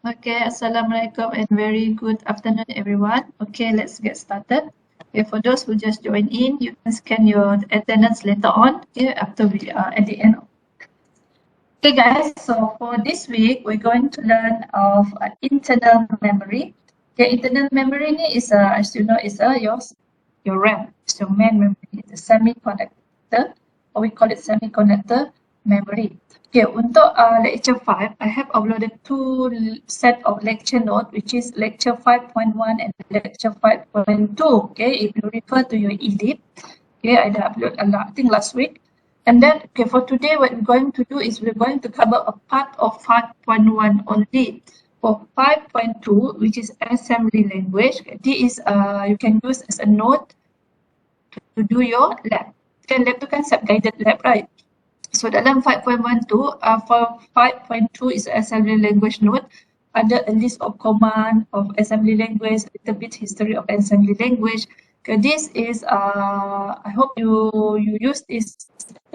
Okay, Assalamualaikum and very good afternoon, everyone. Okay, let's get started. Okay, for those who just joined in, you can scan your attendance later on, okay, after we are at the end. Okay, guys, so for this week, we're going to learn of internal memory. Okay, internal memory is, as you know, is your RAM, it's your main memory, the semiconductor, or we call it semiconductor memory. Okay, untuk lecture 5, I have uploaded two set of lecture notes, which is lecture 5.1 and lecture 5.2. Okay, if you refer to your edit, okay, I upload I think last week. And then, okay, for today, what we're going to do is we're going to cover a part of 5.1 only. For 5.2, which is assembly language, this is you can use as a note to do your lab. Kan lab tu kan self-guided lab, right? So dalam 5.1 tu, for 5.2 is assembly language note. Ada a list of command of assembly language, a little bit history of assembly language. Okay, this is I hope you use this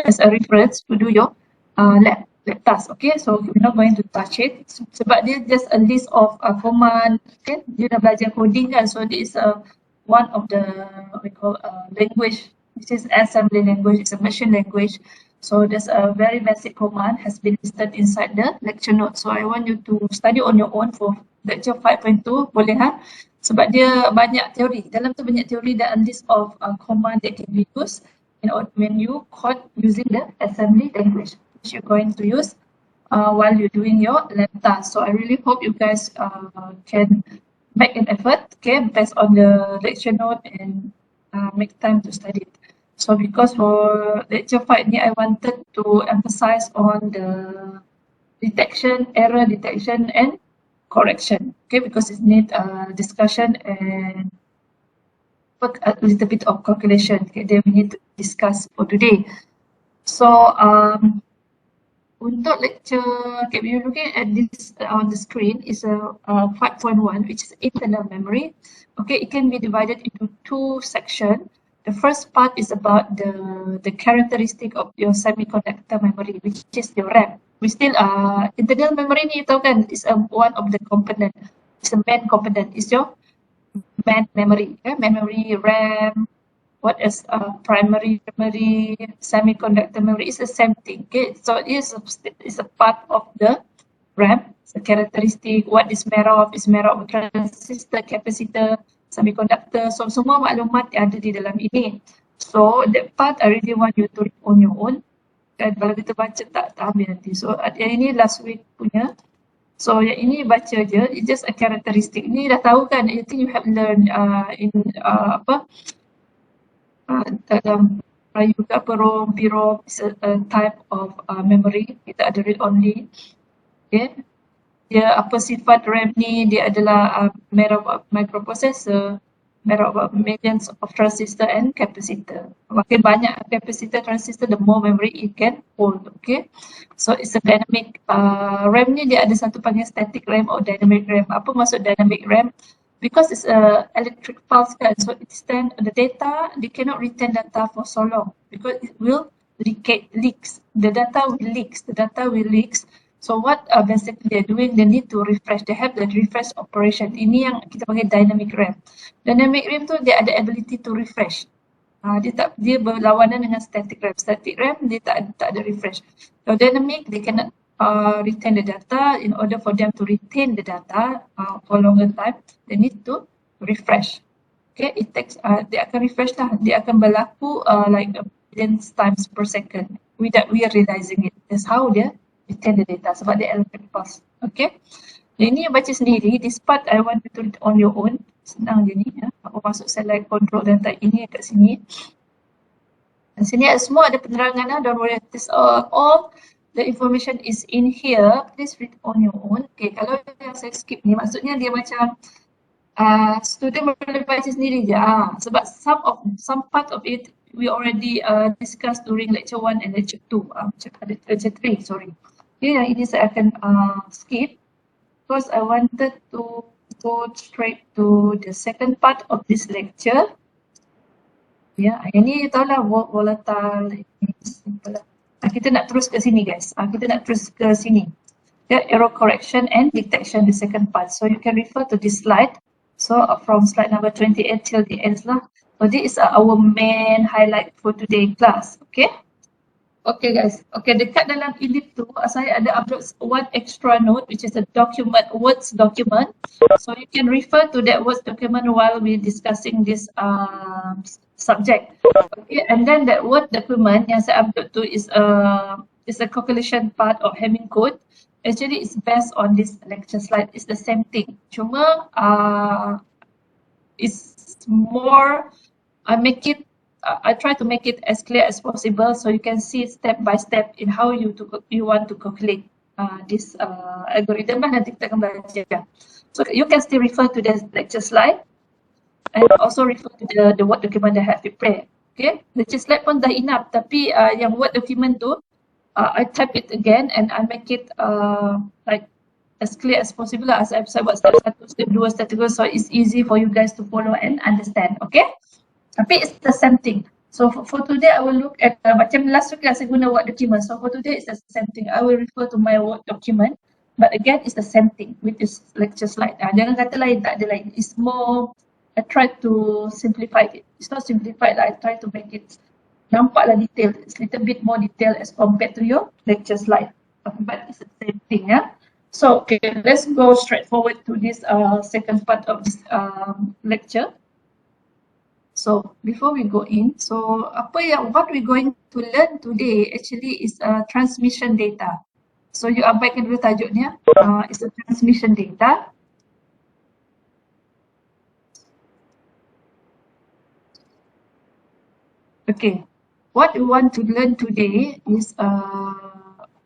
as a reference to do your lab task. Okay, so we're not going to touch it sebab dia just a list of command. Okay, dia dah belajar coding kan, so this is one of the we call language. This is assembly language. It's a machine language. So there's a very basic command has been listed inside the lecture note. So I want you to study on your own for lecture 5.2, boleh ha? Sebab dia banyak teori. Dalam tu banyak teori dan a list of command that can be used when you code using the assembly language, which you're going to use while you're doing your lab task. So I really hope you guys can make an effort, okay, based on the lecture note and make time to study it. So because for lecture 5 ni, I wanted to emphasize on the error detection and correction, okay, because it needs discussion and a little bit of calculation, okay, that we need to discuss for today. So untuk lecture, okay, we're looking at this on the screen is a 5.1, which is internal memory. Okay, it can be divided into two sections. The first part is about the characteristic of your semiconductor memory, which is your RAM. We still internal memory ni tahu kan is one of the component. It's a main component. Is your main memory, memory RAM. What is primary memory, semiconductor memory? It's the same thing. Okay, so it's a part of the RAM. It's a characteristic. What is made of? Is made of transistor, capacitor, semiconductor. So semua maklumat yang ada di dalam ini. So that part I really want you to read on your own. Dan kalau kita baca tak habis nanti. So yang ini last week punya. So yang ini baca je. It's just a characteristic. Ini dah tahu kan? I think you have learned in dalam Prayoga PROM, PROM is a type of memory. Kita ada read only. Okay. Dia apa sifat RAM ni, dia adalah made of microprocessor, made of millions of transistor and capacitor. Makin banyak capacitor transistor, the more memory it can hold. Okay, so it's a dynamic RAM ni dia ada satu panggil static RAM or dynamic RAM. Apa maksud dynamic RAM? Because it's a electric pulse kan, so it stand the data, they cannot retain data for so long because it will leaks. The data will leaks. So what basically they're doing, they need to refresh. They have the refresh operation. Ini yang kita panggil dynamic RAM. Dynamic RAM tu dia ada ability to refresh. Dia berlawanan dengan static RAM. Static RAM dia tak ada refresh. So dynamic they cannot retain the data. In order for them to retain the data for longer time, they need to refresh. Okay, it takes dia akan refresh lah. Dia akan berlaku like a billion times per second without we are realizing it. That's how dia retain the data sebab dia electric pulse. Okay. Ini baca sendiri. This part I want you to read on your own. Senang je ni. Aku masuk select control dan type ini kat sini. Dan sini semua ada penerangan. Don't worry. This all the information is in here. Please read on your own. Okay. Kalau yang saya skip ni maksudnya dia macam student boleh baca sendiri je. Sebab some part of it we already discussed during lecture 1 and lecture 2. Lecture 3, sorry. Okay, yang ini saya akan skip because I wanted to go straight to the second part of this lecture. Ya, yang ni tahulah volatile. Kita nak terus ke sini guys. Kita nak terus ke sini. Yeah, error correction and detection, the second part. So you can refer to this slide. So from slide number 28 till the end lah. So this is our main highlight for today class. Okay. Okay guys. Okay, dekat dalam ELIP tu saya ada upload one extra note which is a document, words document. So you can refer to that words document while we discussing this subject. Okay, and then that word document yang saya upload tu is a calculation part of Hamming code. Actually, it's based on this lecture slide. It's the same thing. Cuma it's more. I try to make it as clear as possible so you can see step by step in how you want to calculate this algorithm. Nanti kita akan belajar. So you can still refer to the lecture slide and also refer to the word document that I have prepared. Okay, lecture slide pun dah enough. Tapi yang word document tu, I type it again and I make it like as clear as possible lah. As saya buat step 1, step 2, step 3, so it's easy for you guys to follow and understand. Okay. Tapi it's the same thing. So for today, I will look at macam last week saya guna word document. So for today, it's the same thing. I will refer to my word document, but again, it's the same thing with this lecture slide. Jangan kata lain, tak ada lain. It's more. I try to simplify it. It's not simplified. I try to make it nampaklah detail. It's a little bit more detail as compared to your lecture slide. But it's the same thing, yeah. So okay, let's go straight forward to this second part of this lecture. So before we go in, so what we're going to learn today actually is transmission data. So you abaikan dulu tajuknya. It's a transmission data. Okay, what you want to learn today is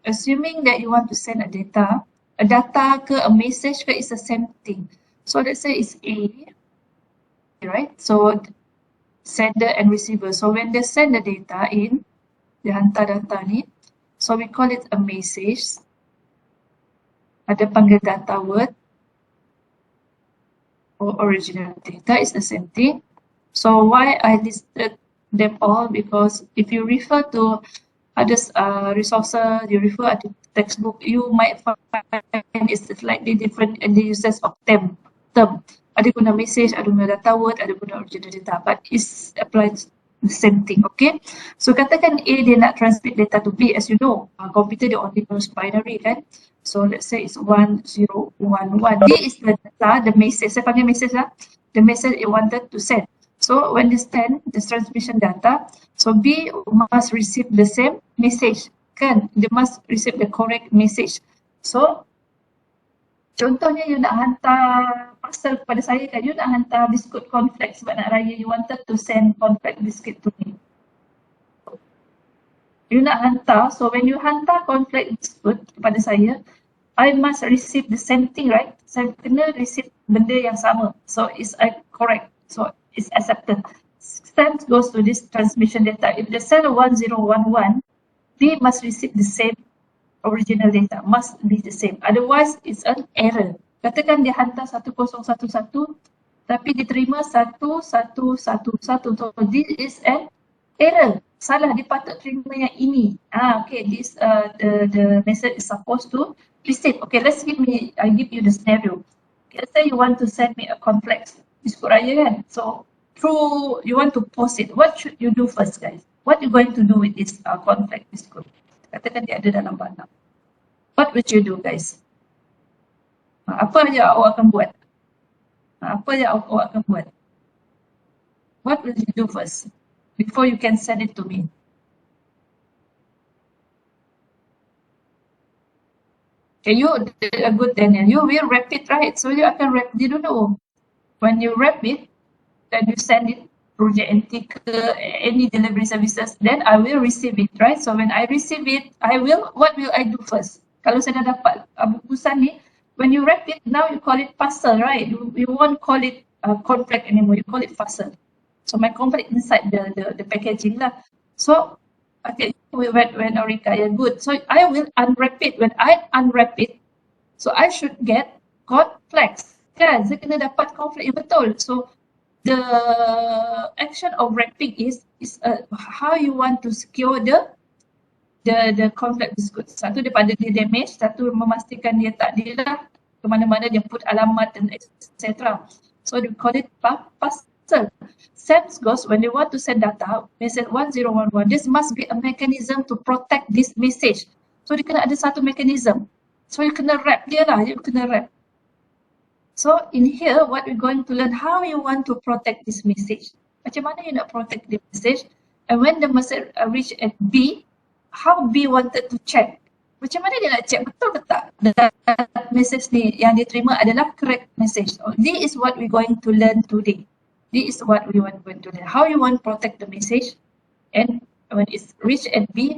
assuming that you want to send a data ke a message ke is the same thing. So let's say it's A, right? So sender and receiver. So when they send the data in, dia hantar data ni, so we call it a message. Ada panggil data word or original data is the same thing. So why I listed them all? Because if you refer to other resources, you refer to textbook, you might find it's slightly different in the uses of term. Ada guna message, ada guna data word, ada guna original data, but it's applied the same thing. Okay, so katakan A dia nak transmit data to B. As you know, computer dia only knows binary kan. So let's say it's 1011. B is the data, the message. Saya panggil message lah. The message it wanted to send. So when they send the transmission data, so B must receive the same message kan. They must receive the correct message. So contohnya you nak hantar parcel kepada saya kan, you nak hantar biskut cornflakes sebab nak raya, you wanted to send cornflakes biscuit to me. You nak hantar, so when you hantar cornflakes biscuit kepada saya, I must receive the same thing, right? Saya kena receive benda yang sama. So it's correct. So it's accepted. Same goes to this transmission data. If they send 1011, B must receive the same original data, must be the same. Otherwise, it's an error. Katakan dia hantar 1011 tapi diterima 1111. So this is an error. Salah, dia patut terima yang ini. Okay, this the message is supposed to receive. Okay, I give you the scenario. Okay, let's say you want to send me a complex biskut raya kan. So through you want to post it. What should you do first, guys? What you going to do with this complex biskut? Katakan dia ada dalam barang. What would you do, guys? Apa aja awak akan buat? Apa yang awak akan buat? What will you do first before you can send it to me? Okay, you did a good Daniel. You will wrap it, right? So you akan wrap it dulu. When you wrap it, then you send it through JNT ke any delivery services. Then I will receive it, right? So when I receive it, what will I do first? Kalau saya dah dapat bungkusan ni, when you wrap it, now you call it parcel, right? You won't call it cornflake anymore. You call it parcel. So my cornflake inside the packaging lah. So okay, we went Orika, yeah, good. So I will unwrap it. When I unwrap it, so I should get cornflakes. Kan? Saya kena dapat cornflake yang betul. So the action of wrapping is how you want to secure the the conflict dispute. Satu daripada dia damage, satu memastikan dia tak dilah ke mana-mana, dia put alamat dan etc. So we call it puzzle. Same goes when they want to send data, message 1011, this must be a mechanism to protect this message. So dia kena ada satu mechanism. So you kena wrap dia lah, you kena wrap. So in here, what we're going to learn, how you want to protect this message. Macam mana you nak protect the message? And when the message reach at B, how B wanted to check. Macam mana dia nak check betul ke tak that message ni yang dia terima adalah correct message. So, this is what we're going to learn today. This is what we want to learn. How you want to protect the message, and when it's reached at B,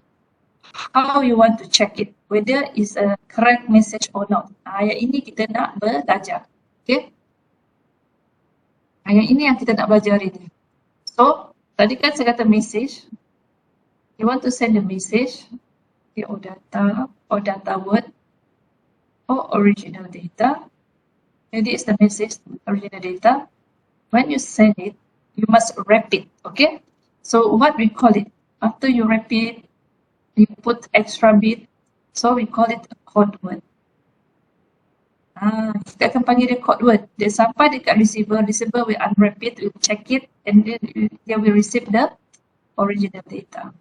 how you want to check it, whether it's a correct message or not. Ayat ini kita nak belajar. Okay? Ayat ini yang kita nak belajar hari ini. So, tadi kan saya kata message. You want to send a message, okay, or data word, or original data. And this is the message, original data. When you send it, you must wrap it, okay? So what we call it, after you wrap it, you put extra bit, so we call it a code word. Kita akan panggil dia code word. Dia sampai dekat receiver will unwrap it, will check it, and then they will receive the original data.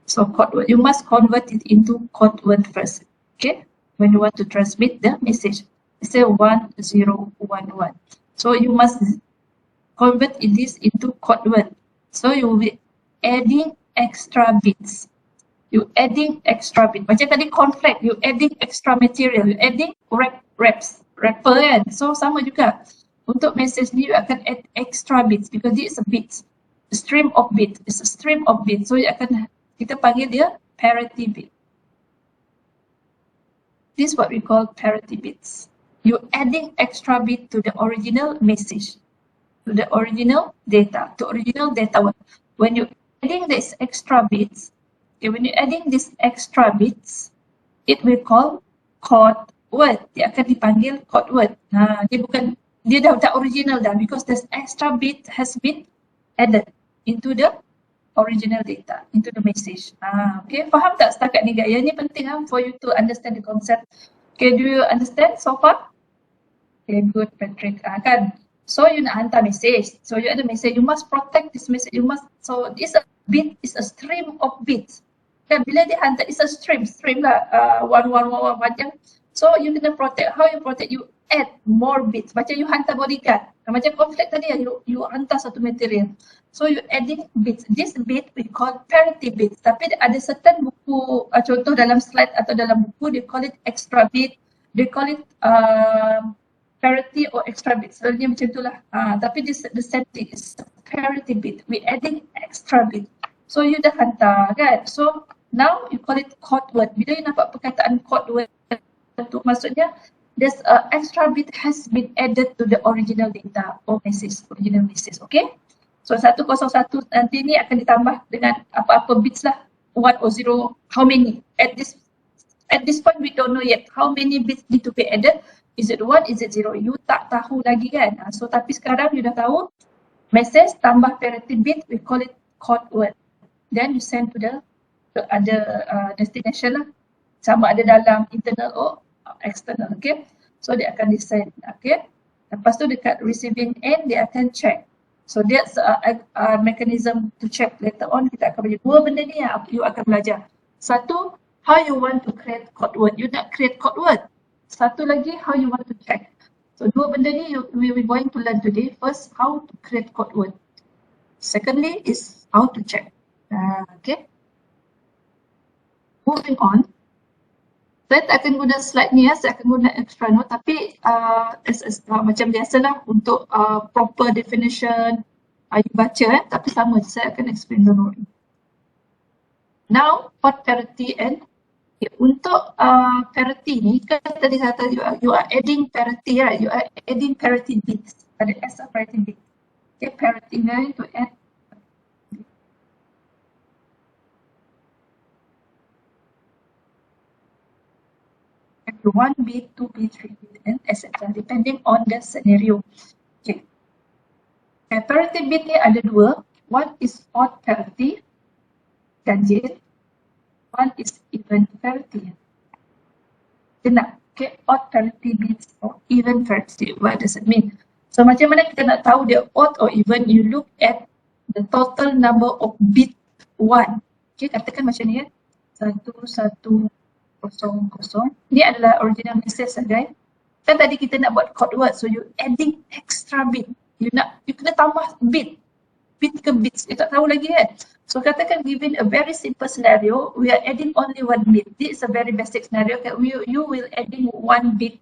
So code word, you must convert it into code word first, okay? When you want to transmit the message, say 1011. So you must convert this into code word. So you will be adding extra bits. You adding extra bit. Macam tadi conflict, you adding extra material, you adding wrapper kan. So sama juga. Untuk message ni you akan add extra bits because this is a bit. Stream of bit. It's a stream of bit. So kita panggil dia parity bit. This is what we call parity bits. You adding extra bit to the original message, to the original data, to original data. When you adding this extra bits, okay, when you adding these extra bits, it will call code word. Dia akan dipanggil code word. Dia dah tak original dah because this extra bit has been added into the original data, into the message. Okay, faham tak setakat ni guys? Yang ni penting for you to understand the concept. Okay, do you understand so far? Okay, good Patrick. Kan? So you nak hantar message. So you ada message, you must protect this message. So this bit is a stream of bits. Dan bila dia hantar, it's a stream lah, 1111 panjang. So you kena protect. How you protect? You add more bits. Macam you hantar bodyguard. Macam conflict tadi, you hantar satu material. So you adding bits. This bit we call parity bits. Tapi ada certain buku, contoh dalam slide atau dalam buku, they call it extra bit. They call it parity or extra bit. Selalunya macam itulah. Tapi the same thing is parity bit. We adding extra bit. So you dah hantar kan. So now you call it code word. Bila you nampak perkataan code word tu, maksudnya this extra bit has been added to the original data or message, original message, okay? So 101 nanti ni akan ditambah dengan apa-apa bits lah, 1 or 0, how many? At this point we don't know yet how many bits need to be added. Is it 1, is it 0? You tak tahu lagi kan? So tapi sekarang you dah tahu, message tambah parity bit, we call it code word. Then you send to the other destination lah, sama ada dalam internal or external, okay? So dia akan di-send, okay? Lepas tu dekat receiving end dia akan check. So that's a mechanism to check. Later on kita akan belajar dua benda ni yang you akan belajar. Satu, how you want to create code word. You nak create code word. Satu lagi, how you want to check. So dua benda ni we will going to learn today. First, how to create code word. Secondly is how to check. Okay. Moving on. Saya tak akan guna slide ni saya akan guna extra note, tapi macam biasalah untuk proper definition you baca tapi sama saya akan explain dulu. Now for parity and untuk parity ni kan tadi kata you are adding parity, right? You are adding parity bits. Ada S parity bit. Okay, parity ni to add one bit, 2 bit, 3 bit, and etc. Depending on the scenario. Okay. Parity bit ni ada dua. One is odd parity, ganjil, one is even parity. Kena, okay, odd parity bits or even parity. What does it mean? So macam mana kita nak tahu dia odd or even? You look at the total number of bit 1. Okay, katakan macam ni ya. 1100. Ni adalah original message guys. Kan tadi kita nak buat code word, so you adding extra bit. You kena tambah bit ke bits, you tak tahu lagi kan. So katakan given a very simple scenario, we are adding only one bit. This is a very basic scenario. Okay, you will adding one bit,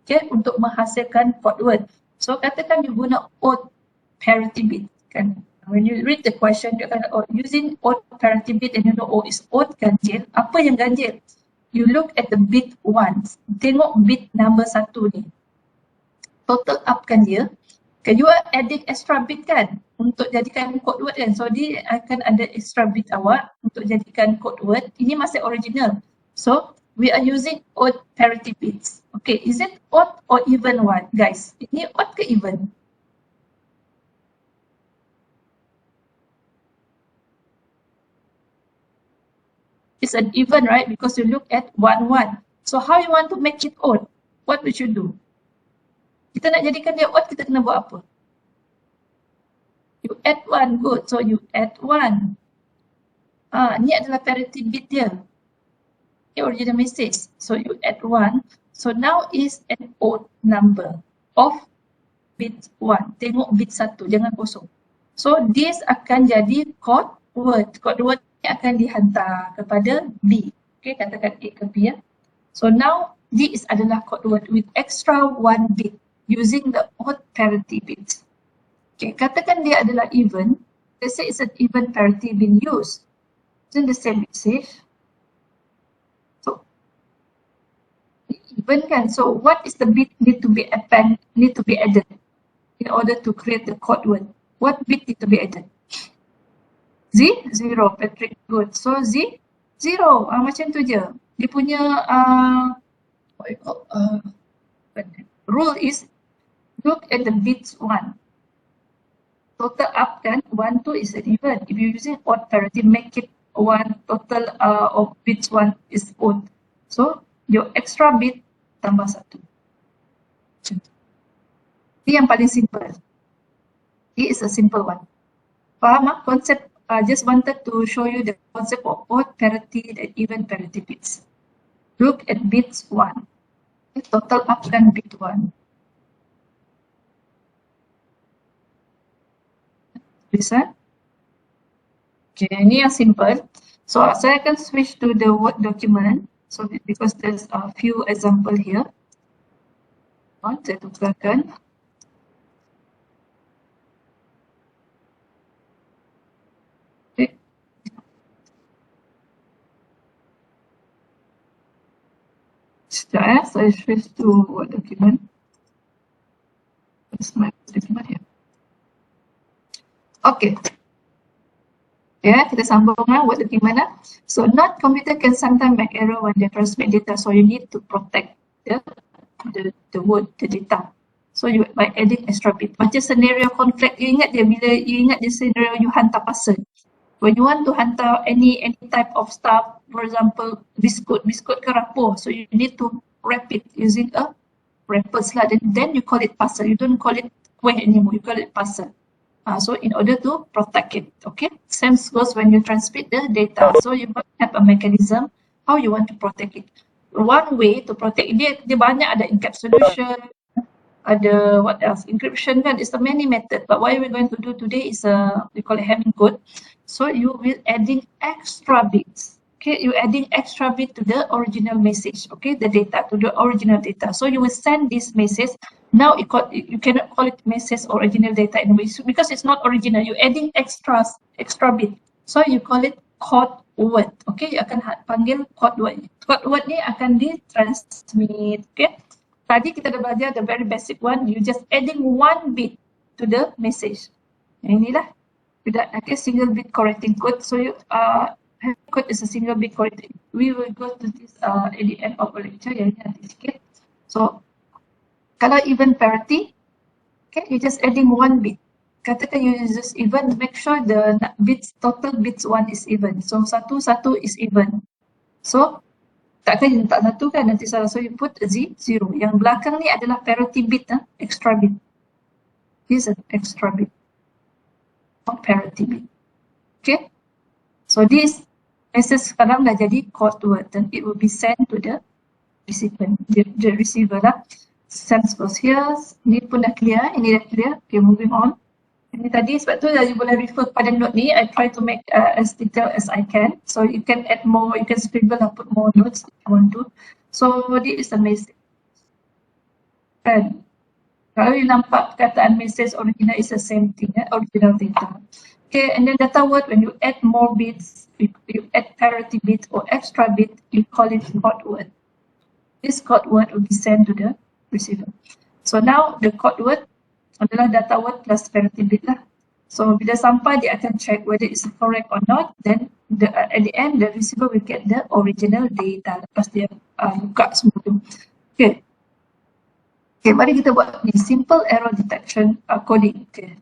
okay, untuk menghasilkan code word. So katakan you guna odd parity bit kan. When you read the question, you akan using odd parity bit and you know is odd ganjil. Apa yang ganjil? You look at the bit ones. Tengok bit number 1 ni. Total up kan dia. Okay, you are adding extra bit kan untuk jadikan code word kan. So dia akan ada extra bit awak untuk jadikan code word. Ini masih original. So we are using odd parity bits. Okay, is it odd or even one? Guys, ini odd ke even? It's an even, right? Because you look at 1, 1. So how you want to make it odd? What would you do? Kita nak jadikan dia odd, kita kena buat apa? You add 1, good. So you add 1. Ni adalah parity bit dia. Ni original message. So you add 1. So now is an odd number of bit 1. Tengok bit 1, jangan kosong. So this akan jadi code word. Code word ni akan dihantar kepada B. Okay, katakan A ke B ya. So now this adalah code word with extra 1 bit using the odd parity bits. Okay, katakan dia adalah even. Let's say it's an even parity being used. Using the same message. So even kan. So what is the bit need to be added in order to create the code word? What bit need to be added? Z, 0. Patrick, good. So Z, 0. Macam tu je. Dia punya rule is look at the bits 1. Total up kan, 1, 2 is an even. If you're using odd parity, make it 1. Total of bits 1 is odd. So your extra bit tambah 1. Ini yang paling simple. It is a simple one. Faham konsep? Just wanted to show you the concept of odd parity and even parity bits. Look at bits 1. Total up dan bit 1. Bisa? Okay, ini yang simple. So saya akan switch to the Word document. So because there's a few example here. Saya tukarkan. Sekejap saya switch to Word document. Where's my document here? Okay. Ya, kita sambung Word document. So not computer can sometimes make error when they transmit data. So you need to protect the word, the data. So you by adding extra bit. Macam scenario conflict, you ingat dia bila you ingat the scenario you hantar parcel. When you want to hantar any type of stuff, for example, biskut ke rapor, so you need to wrap it using a wrappers lah. Then you call it parcel. You don't call it kueh anymore. You call it parcel. So in order to protect it, okay. Same goes when you transmit the data. So you must have a mechanism how you want to protect it. One way to protect it, dia banyak ada encapsulation, ada what else, encryption kan. It's a many method. But what we're going to do today is we call it Hamming code. So you will adding extra bits. Okay, you adding extra bit to the original message. Okay, the data to the original data. So you will send this message. Now you cannot call it message original data anyway because it's not original. You adding extra bit. So you call it code word. Okay, you akan panggil code word. Code word ni akan ditransmit. Okay. Tadi kita dah belajar the very basic one. You just adding 1 bit to the message. Inilah. Okay, single bit correcting code. So you code is a single bit correcting. We will go to this at the end of the lecture. Yang ini nanti sikit. So kalau even parity, okay, you just adding 1 bit. katakan you use even, make sure the bits, total bits 1 is even. So 1 is even. So takkan you letak 1 kan, nanti salah. So you put 0. Yang belakang ni adalah parity bit, extra bit. This is an extra bit, not parity bit. Okay. So this message sekarang dah jadi code word, and it will be sent to the recipient, the receiver lah. Sends goes here. Ni pun dah clear, ini dah clear. Okay, moving on. Ini tadi sebab tu you boleh refer pada note ni. I try to make as detailed as I can. So you can add more, you can scribble or put more notes if you want to. So this is the message. And kalau you nampak perkataan message original is the same thing, original data. Okay, and then data word, when you add more bits, you add parity bit or extra bit, you call it code word. This code word will be sent to the receiver. So now the code word adalah data word plus parity bit lah. So bila sampai dia akan check whether it's correct or not, then at the end the receiver will get the original data lepas dia buka semua tu. Okay. Okay, mari kita buat ni simple error detection coding. Okay.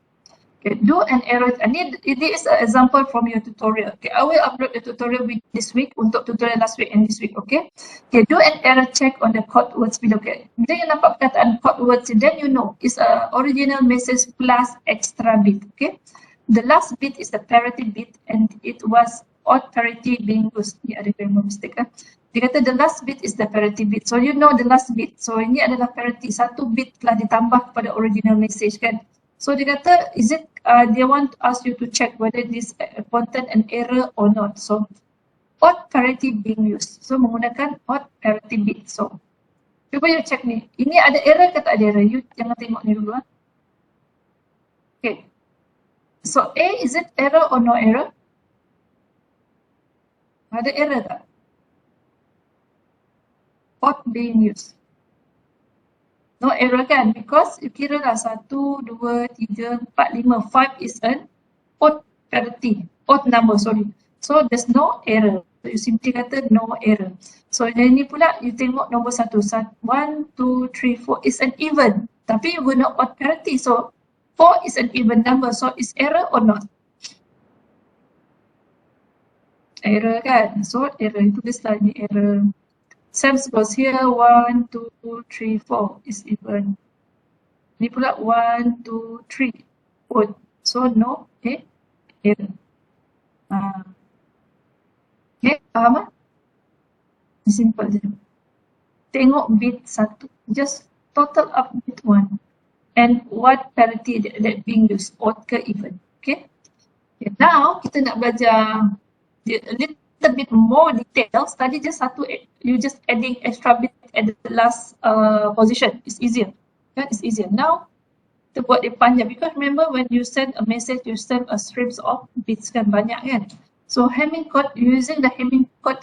Okay, do an error. Ini is an example from your tutorial. Okay, I will upload the tutorial this week untuk tutorial last week and this week. Okay. Okay, do an error check on the code words below. Okay, bila you nampak perkataan code words, then you know it's a original message plus extra bit. Okay, the last bit is the parity bit, and it was odd parity being used. Ni ada grammar mistake. Dia kata the last bit is the parity bit. So you know the last bit. So ini adalah parity. 1 bit telah ditambah kepada original message kan. So dia kata, is it, they want to ask you to check whether this contain an error or not. So, odd parity being used. So, menggunakan odd parity bit. So, cuba you check ni. Ini ada error ke tak ada error? You jangan tengok ni dulu. Okay. So, A, is it error or no error? Ada error tak? Odd being used. No error kan, because you kira lah 1, 2, 3, 4, 5, 5 is an odd parity, odd number, sorry. So there's no error. So you simply kata no error. So yang ni pula you tengok nombor 1, 1, 2, 3, 4 is an even. Tapi you guna odd parity, so 4 is an even number, so is error or not? Error kan, so error, tulislah ni error. Same goes here, 1, 2, 3, 4 is even. Ni pula 1, 2, 3, 4. So no error. Okay, faham tak? Simple je. Tengok bit 1, just total up bit 1. And what parity that being used, odd ke even. Okay. Okay, now kita nak belajar a little bit more details. Tadi just you just adding extra bit at the last position. It's easier. Kan? It's easier. Now kita buat dia panjang, because remember when you send a message, you send a streams of bits kan, banyak kan. So Hamming code, using the Hamming code.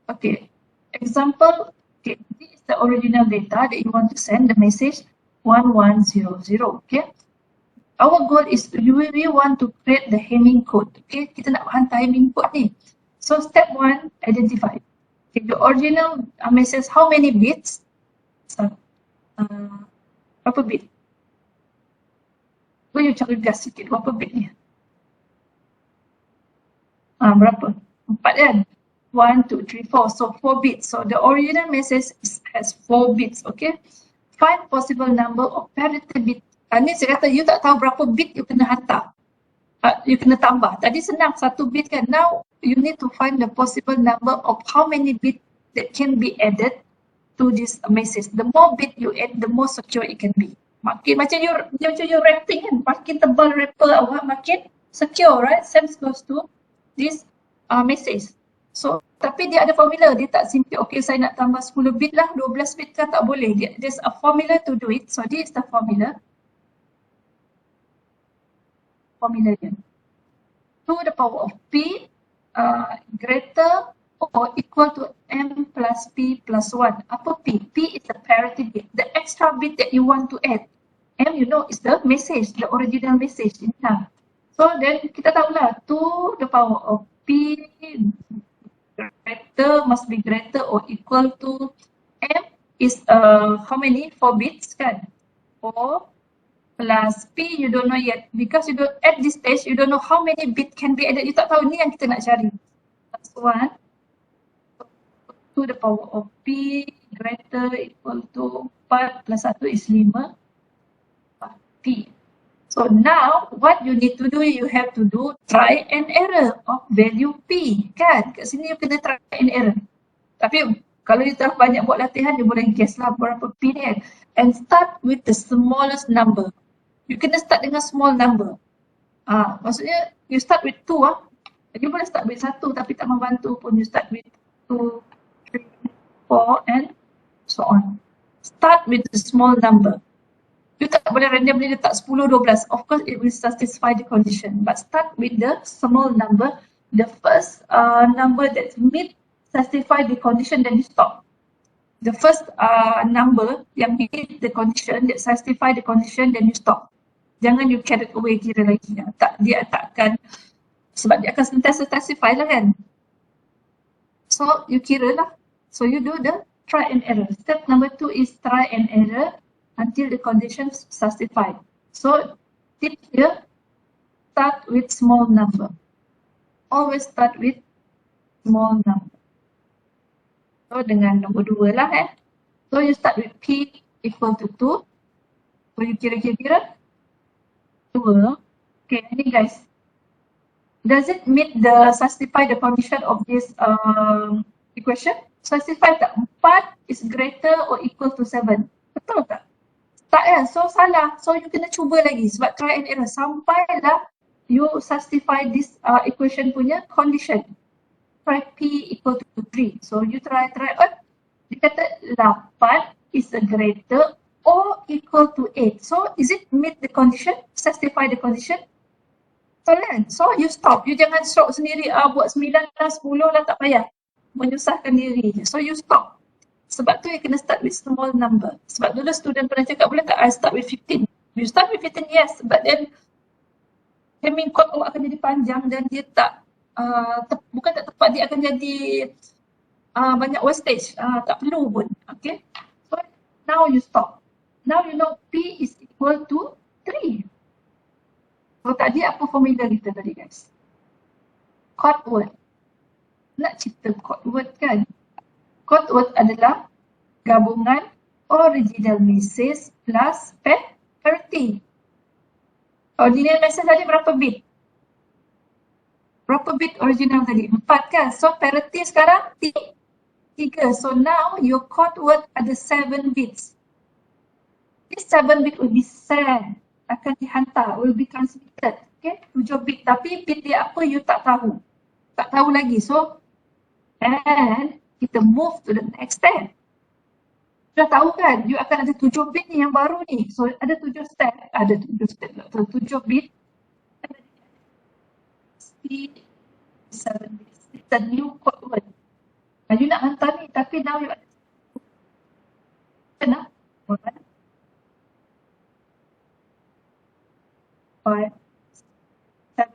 Okay. Example. Okay. This is the original data that you want to send the message 1100. Okay. Our goal is we want to create the Hamming code. Okay. Kita nak hantar Hamming code ni. So step 1, identify. Okay, the original message, how many bits? So, berapa bit? Cuba you cari gas sikit, berapa bit ni? Berapa? 4 kan? 1, 2, 3, 4. So 4 bits. So the original message has 4 bits. Okay. Find possible number of parity bit. Ni saya kata you tak tahu berapa bit you kena hantar. You kena tambah. Tadi senang 1 bit kan. Now you need to find the possible number of how many bit that can be added to this message. The more bit you add, the more secure it can be. Makin macam you wrapping kan. Makin tebal wrapper awak, makin secure, right? Same goes to this message. So tapi dia ada formula. Dia tak simply okay saya nak tambah 10 bit lah, 12 bit kan, tak boleh. There's a formula to do it. So this is the formula. Formula dia. To the power of p greater or equal to m plus p plus 1. Apa p? P is the parity bit, the extra bit that you want to add. M you know is the message, the original message. So then kita tahulah to the power of p greater must be greater or equal to m is how many? 4 bits kan? 4 plus P you don't know yet because you don't, at this stage you don't know how many bit can be added. You tak tahu, ni yang kita nak cari. Plus 1 to the power of P greater equal to 4 plus 1 is 5 P. So now what you need to do, you have to do try and error of value P, kan? Kat sini you kena try and error. Tapi kalau you terlalu banyak buat latihan, you boleh guess lah berapa P ni kan. And start with the smallest number. You kena start dengan small number. Maksudnya you start with 2 You boleh start with 1 tapi tak membantu pun. You start with 2, 3, 4 and so on. Start with the small number. You tak boleh randomly letak 10, 12. Of course, it will satisfy the condition. But start with the small number. The first number that meet satisfy the condition, then you stop. The first number yang meet the condition, that satisfy the condition, then you stop. Jangan you carry away kira lagi. Dia takkan, sebab dia akan sentiasa satisfy lah kan. So, you kira lah. So, you do the try and error. Step number 2 is try and error until the conditions satisfied. So, tip here, start with small number. Always start with small number. So, dengan nombor 2 lah So, you start with P equal to 2. So, you kira-kira 2. Okay, ini guys. Does it meet the satisfy the condition of this equation? Satisfy tak? 4 is greater or equal to 7. Betul tak? Tak kan? So salah. So you kena cuba lagi sebab try and error sampailah you satisfy this equation punya condition. Try P equal to 3. So you try. Dia kata 8 is a greater or equal to 8. So is it meet the condition? Satisfy the condition? So kan? So you stop. You jangan stroke sendiri. Buat 9 lah, 10 lah, tak payah. Menyusahkan diri. So you stop. Sebab tu you kena start with small number. Sebab dulu student pernah cakap, boleh tak I start with 15? You start with 15, yes. But then, timing code awak akan jadi panjang dan dia tak, bukan tak tepat, dia akan jadi banyak wastage. Tak perlu pun. Okay. So, now you stop. Now you know P is equal to 3. So, tadi apa formula kita tadi guys? Code word. Nak cipta code word kan? Code word adalah gabungan original message plus parity. Original message tadi berapa bit? Berapa bit original tadi? 4 kan? So parity sekarang 3. So now your code word ada 7 bits. This 7 bit will be sent. Akan dihantar, will be transmitted. Okay? 7 bit. Tapi bit dia apa you tak tahu. Tak tahu lagi. So, and kita move to the next step. Sudah tahu kan, you akan ada 7 bit ni yang baru ni. So ada 7 step, 7 bit. Speed 7 bits. It's a new code word. You nak hantar ni, tapi now you ada. Kenapa? 1, 5, 7.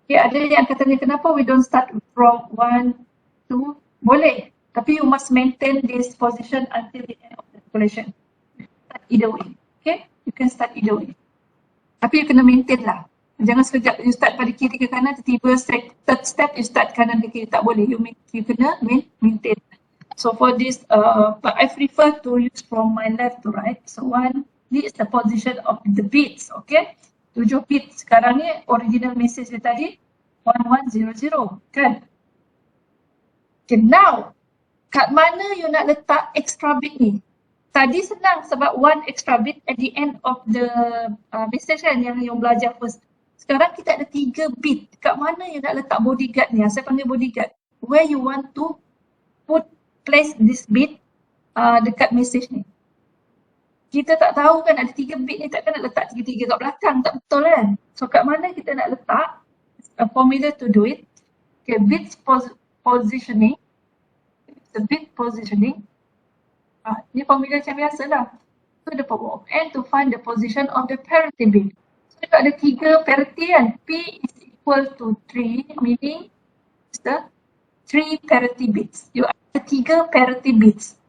Okay, ada yang katanya kenapa we don't start from 1, 2. Boleh, tapi you must maintain this position until the end of the calculation. Start either way, okay? You can start either way. Tapi you kena maintain lah. Jangan sekejap you start pada kiri ke kanan, tiba-tiba third step you start kanan ke kiri. Tak boleh, you kena maintain. So for this, I prefer to use from my left to right. So 1, this is the position of the bits, okay? 7 bits. Sekarang ni original message dia tadi 1100, kan? Okay, now, kat mana you nak letak extra bit ni? Tadi senang sebab 1 extra bit at the end of the message kan yang you belajar first. Sekarang kita ada 3 bit. Kat mana you nak letak bodyguard ni? Saya panggil bodyguard. Where you want to place this bit dekat message ni. Kita tak tahu kan ada 3 bit ni, takkan nak letak 3-3 kat belakang. Tak betul kan? So kat mana kita nak letak? A formula to do it. Okay, bit positioning. The bit positioning. Ni formula macam biasa lah. To the power of n to find the position of the parity bit. So kita ada 3 parity kan. P is equal to 3, meaning it's the 3 parity bits. You ada 3 parity bits.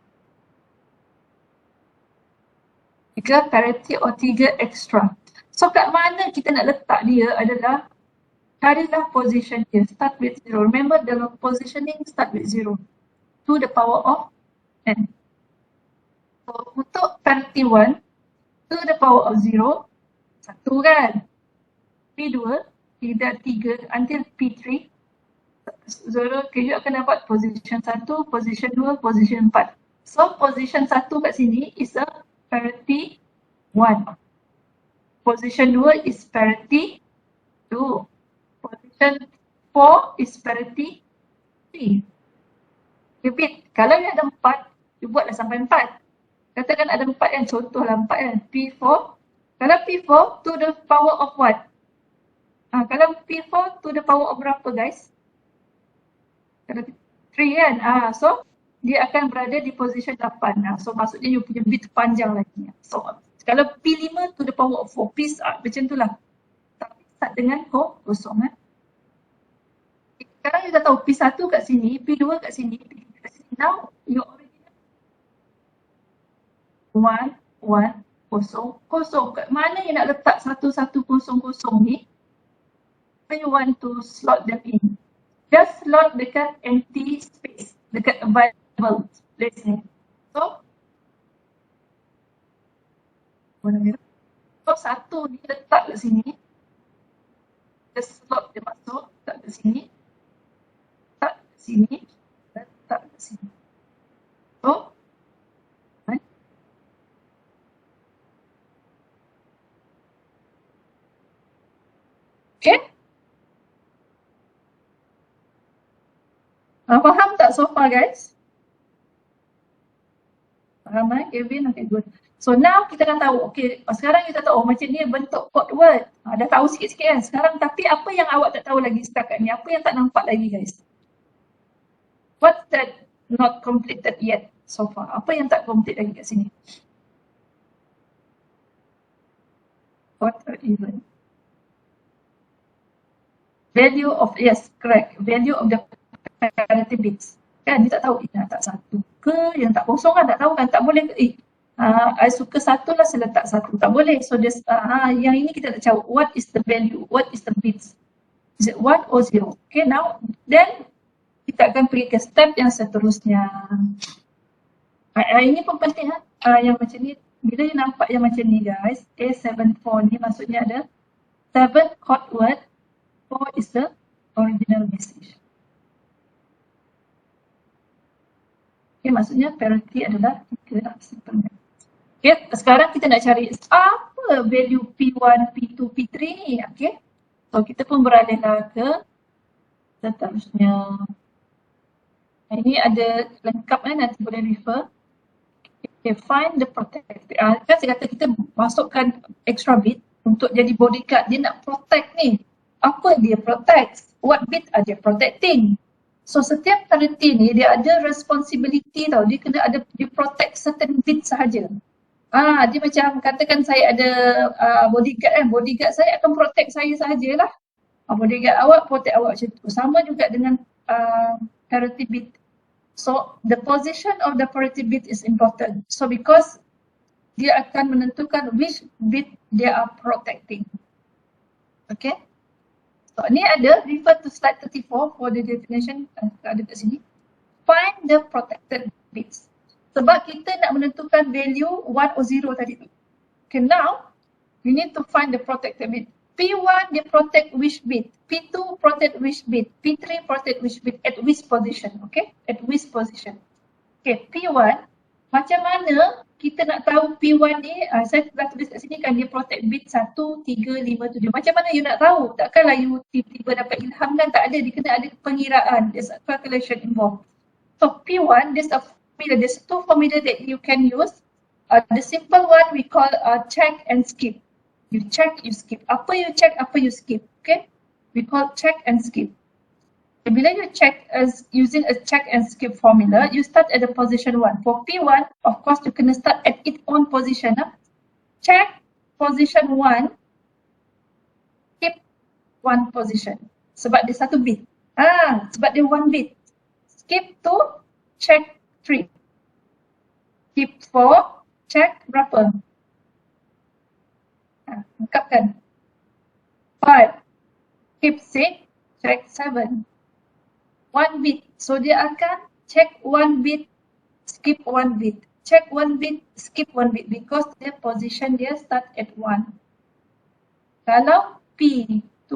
3 parity or 3 extra. So kat mana kita nak letak dia adalah carilah position dia, start with 0. Remember dalam positioning start with 0 to the power of n. So untuk parity 1 to the power of 0, 1 kan. P2, tidak 3 until P3, 0, you akan dapat position 1, position 2, position 4. So position 1 kat sini is a parity 1. Position 2 is parity 2. Position 4 is parity 3. Repeat, kalau you ada 4, you buatlah sampai 4. Katakan ada 4 kan, contohlah 4 kan, P4. Kalau P4 to the power of what? Kalau P4 to the power of berapa guys? Kalau 3 kan, so dia akan berada di position 8. So maksudnya you punya bit panjang lagi. So kalau P5 to the power of 4, P start macam tu lah. Tapi start dengan kosong kan. Sekarang you dah tahu P1 kat sini, P2 kat sini, P3 kat sini. Now you original 1, 1, kosong, kosong. Kat mana you nak letak 1, 1, kosong, kosong ni? You want to slot them in. Just slot dekat empty space, dekat available place ni. So, warna merah. So, 1 ni letak kat sini. Just slot dia masuk, letak kat sini. Letak kat sini. Letak kat sini. So, okay. Faham tak so far guys? Faham Kevin? Okay, good. So now kita dah tahu, okay, sekarang kita tahu macam ni bentuk code word. Dah tahu sikit-sikit kan sekarang, tapi apa yang awak tak tahu lagi setakat ni? Apa yang tak nampak lagi guys? What's that not completed yet so far? Apa yang tak complete lagi kat sini? What are even? Value of, yes, correct. Value of the parity bits. Kan dia tak tahu nak tak 1 ke, yang tak kosong kan, tak tahu kan, tak boleh ke, I suka 1 lah, saya letak 1, tak boleh. So yang ini kita nak tahu, what is the value, what is the bits, is it 1 or 0? Okay, now then kita akan pergi ke step yang seterusnya. Ini pun penting yang macam ni, bila you nampak yang macam ni guys, A74 ni maksudnya ada 7 code word, 4 is the original message. Okay, maksudnya parity adalah 3 simple. Okay, sekarang kita nak cari apa value P1, P2, P3 ni. Okay, so kita pun beralihlah ke seterusnya. Ini ada lengkap kan, nanti boleh refer. Okay, find the protect. Kan saya kata kita masukkan extra bit untuk jadi bodyguard. Dia nak protect ni. Apa dia protect? What bit are they protecting? So setiap parity ni dia ada responsibility tau. Dia kena ada, dia protect certain bit sahaja. Dia macam katakan saya ada bodyguard kan. Bodyguard saya akan protect saya sahajalah. Bodyguard awak protect awak macam tu. Sama juga dengan parity bit. So the position of the parity bit is important. So because dia akan menentukan which bit they are protecting. Okay. So ni ada, refer to slide 34 for the definition, ada kat sini. Find the protected bits. Sebab kita nak menentukan value 1 or 0 tadi tu. Okay, now you need to find the protected bit. P1 dia protect which bit, P2 protect which bit, P3 protect which bit, at which position, okay? At which position. Okay, P1, macam mana kita nak tahu P1 ni, saya telah tulis kat sini kan dia protect bit 1, 3, 5, 7. Macam mana you nak tahu? Takkanlah you tiba-tiba dapat ilham kan, tak ada. Dia kena ada pengiraan, there's a calculation involved. So P1, there's two formula that you can use. The simple one we call check and skip. You check, you skip. Apa you check, apa you skip, okay? We call check and skip. Bila you check as using a check and skip formula, you start at the position 1. For P1, of course, you can start at its own position. Check position 1, skip 1 position. Sebab dia 1 bit. Sebab dia 1 bit. Skip 2, check 3. Skip 4, check berapa? Lengkapkan. 5, skip 6, check 7. 1 bit. So dia akan check 1 bit, skip 1 bit. Check 1 bit, skip 1 bit because dia position dia start at 1. Kalau P2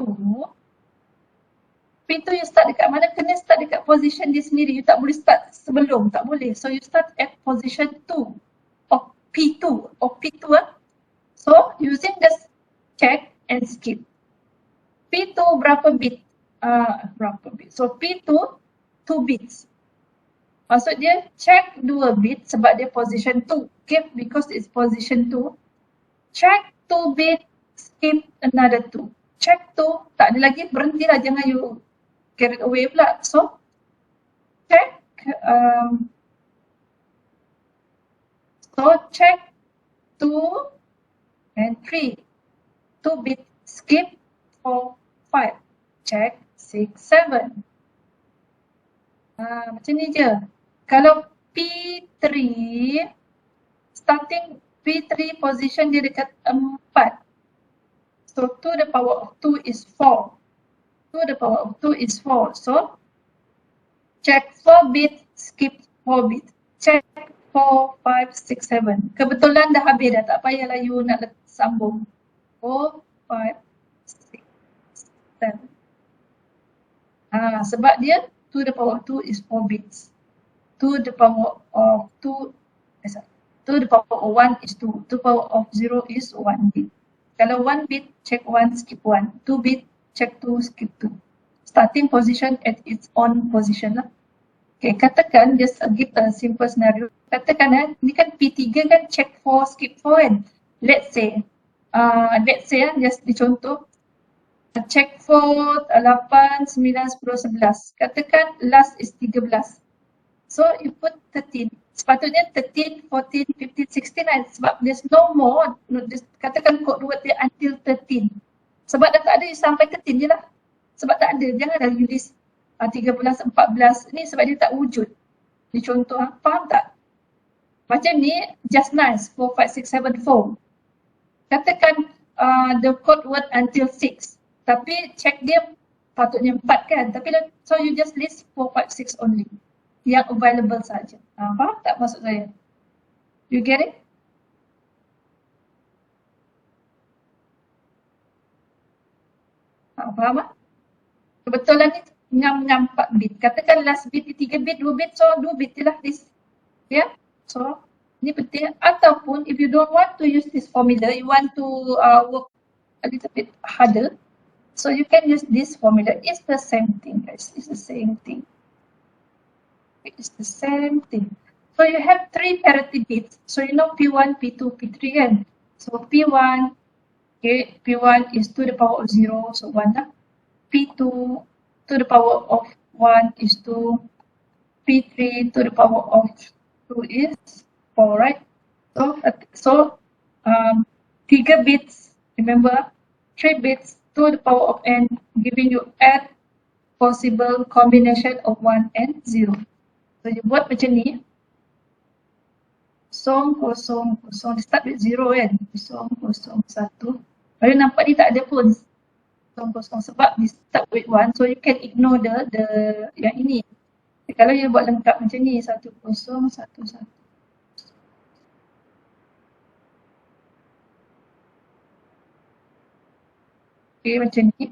you start dekat mana? Kena start dekat position dia sendiri. You tak boleh start sebelum. Tak boleh. So you start at position 2 of P2. So using this check and skip. P2 berapa bit? So P2 2 bits. Maksud dia check 2 bit sebab dia position 2. Okay, because it's position 2. Check 2 bit, skip another 2. Check 2, tak ada lagi, berhentilah, jangan you carried away pula. So check check 2 and 3. 2 bit, skip 4, 5. Check 6, 7. Macam ni je. Kalau P3, starting P3 position dia dekat 4. So 2 the power of 2 is 4. 2 the power of 2 is 4. So check 4 bit, skip 4 bit. Check 4, 5, 6, 7. Kebetulan dah habis dah, tak payahlah you nak sambung. 4, 5, 6, 7. Sebab dia 2 the power of 2 is 4 bits. 2 the power of 2 the power of 1 is 2. 2 power of 0 is 1 bit. Kalau 1 bit, check 1, skip 1. 2 bit, check 2, skip 2. Starting position at its own position lah. Okay, katakan, just give a simple scenario. Katakan ni kan P3 kan check 4, skip 4 kan. Let's say, just dicontoh. Check 4, 8, 9, 10, 11. Katakan last is 13. So you put 13. Sepatutnya 13, 14, 15, 16 lah. Sebab there's no more. Katakan code word dia until 13. Sebab dah tak ada, you sampai 13 je lah. Sebab tak ada, janganlah you list 13, 14. Ni sebab dia tak wujud. Ni contoh, faham tak? Macam ni, just nice. 4, 5, 6, 7, 4. Katakan the code word until 6. Tapi check dia patutnya 4 kan. Tapi so you just list 4, 5, 6 only. Yang available saja. Faham tak maksud saya? You get it? Faham tak? Kebetulan ni ngam 4 bit. Katakan last bit 3 bit, 2 bit, so 2 bit je lah this. Yeah? So, ni penting. Ataupun if you don't want to use this formula, you want to work a little bit harder, so you can use this formula. It's the same thing, guys. It's the same thing. It's the same thing. So you have 3 parity bits. So you know P1, P2, P3 kan. So P1, okay, P1 is to the power of 0, so 1 lah. P2 to the power of 1 is 2. P3 to the power of 2 is 4, right? So 3 bits, remember, 3 bits to the power of n, giving you n possible combination of 1 and 0. So you buat macam ni. 0, 0, 0, start with 0 kan. 0, 0, 1. Lalu nampak ni tak ada pun 0, 0 sebab di start with 1. So you can ignore the yang ini. Kalau you buat lengkap macam ni, 1, 0, 1, 1. Okay, macam ni.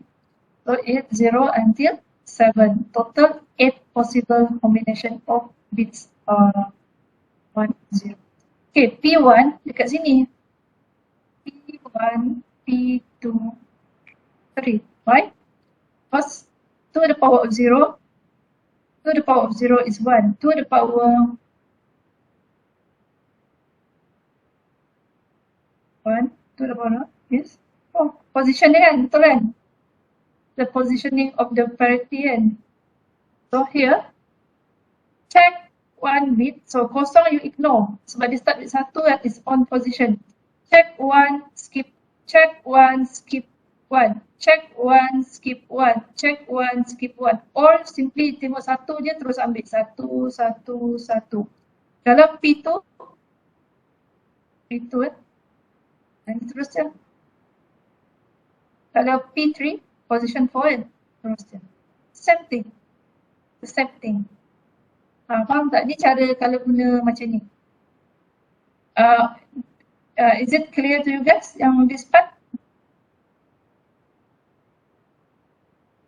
So 8, 0 until 7. Total 8 possible combination of bits 1, 0. Okay, P1 dekat sini. P1, P2, 3. Why? Because 2 to the power of 0. 2 to the power of 0 is 1. 2 to the power 1. 2 to the power is 4. Position dia kan, betul kan? The positioning of the parity kan. So here, check 1 bit. So kosong you ignore. Sebab dia start with 1 at its own position. Check 1, skip. Check 1, skip 1. Check 1, skip 1. Check 1, skip 1. Or simply tengok 1 je terus ambil 1, 1, 1. Kalau P2 dan terus je. Kalau P3, position 4 terusnya. Same thing. The same thing. Faham tak? Ni cara kalau guna macam ni. Is it clear to you guys yang this part?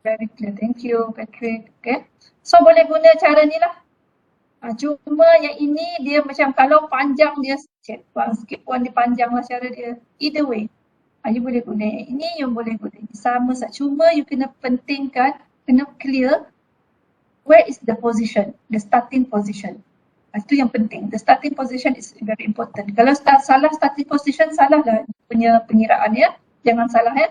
Very clear. Thank you, Patrick. Okay. So boleh guna cara ni lah. Cuma yang ini dia macam kalau panjang dia sikit pun dia panjang lah cara dia. Either way. You boleh guna yang ini, you boleh guna ini. Sama saja. Cuma you kena pentingkan, kena clear where is the position, the starting position. Itu yang penting. The starting position is very important. Kalau salah starting position, salah lah punya pengiraan ya. Jangan salah ya.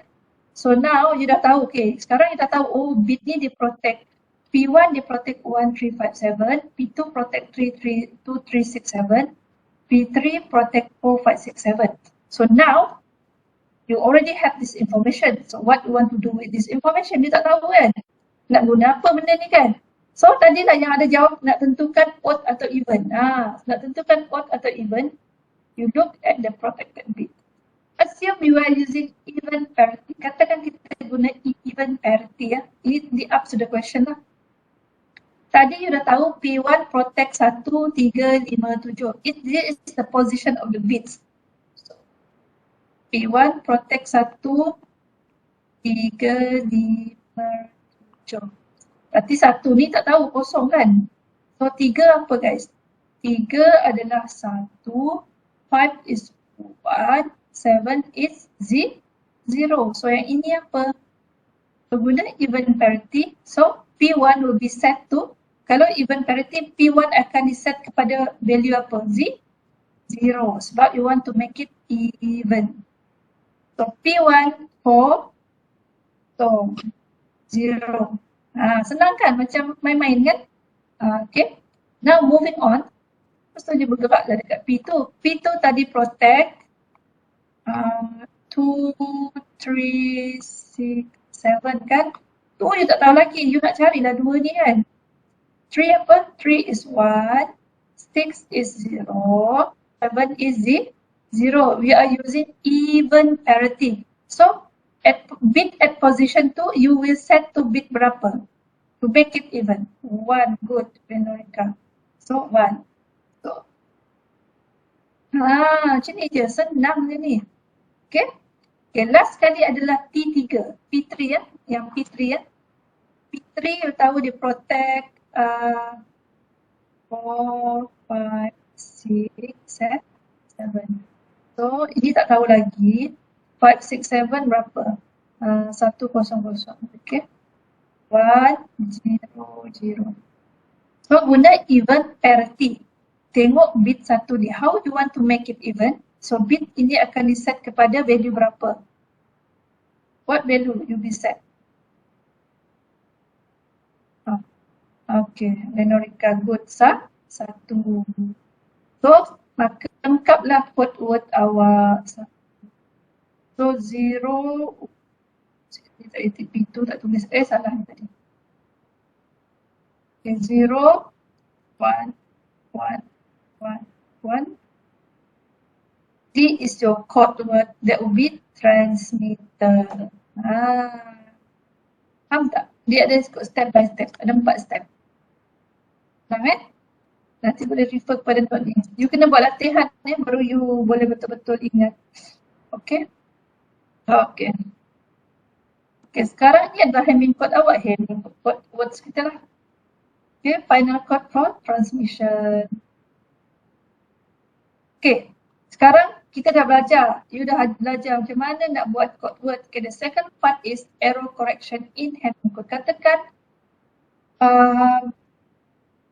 So now you dah tahu, okay, sekarang you dah tahu, oh bit ni dia protect P1 dia protect 1357, P2 protect 2367, P3 protect 4567. So now you already have this information. So what you want to do with this information? You tak tahu kan? Nak guna apa benda ni kan? So tadilah yang ada jawab nak tentukan odd atau even. Nak tentukan odd atau even, you look at the protected bit. Assume you are using even parity. Katakan kita guna even parity ya. Ini the up to the question lah. Tadi you dah tahu P1 protect 1, 3, 5, 7. This is the position of the bits. So, P1 protect 1, 3, 5, 7. Berarti 1 ni tak tahu, kosong kan? So 3 apa guys? 3 adalah 1, 5 is 1, 7 is 0. So yang ini apa? Guna even parity. So P1 will be set to, kalau even parity, P1 akan diset kepada value apa? 0. Sebab you want to make it even. So P1 for 0. Senang kan? Macam main-main kan? Okay. Now moving on. Lepas tu dia bergeraklah dekat P2. P2 tadi protect 2, 3, 6, 7 kan? Tu you tak tahu lagi. You nak carilah 2 ni kan? 3 apa? 3 is 1, 6 is 0, 7 is 0. We are using even parity. So bit at position 2, you will set to bit berapa? To make it even. 1, good, Veronica. So 1. So, macam ni je, senang je ni. Okay. Okay, last kali adalah P3. P3 ya, yang P3 ya. P3 you tahu dia protect 4, 5, 6, 7. So, ini tak tahu lagi. 5, 6, 7 berapa? 1, 0, 0. Okay. 1, 0, 0. So, guna even parity. Tengok bit satu ni. How you want to make it even? So, bit ini akan diset kepada value berapa? What value you be set? Okay, Lenorica good sah. 1. So, maka lengkaplah code word awak. So, 0. P2 tak tulis. Salah ni tadi. Okay, 0, 1, 1, 1, 1. D is your code word that will be transmitter. Faham tak? Dia ada step by step. Ada 4 step. Faham kan? Nanti boleh refer kepada note ni. You kena buat latihan ni baru you boleh betul-betul ingat. Okay? Okay. Okay, sekarang ni adalah handling code awak. Handling code words kita lah. Okay, final code for transmission. Okay, sekarang kita dah belajar. You dah belajar macam mana nak buat code word. Okay, the second part is error correction in handling code. Katakan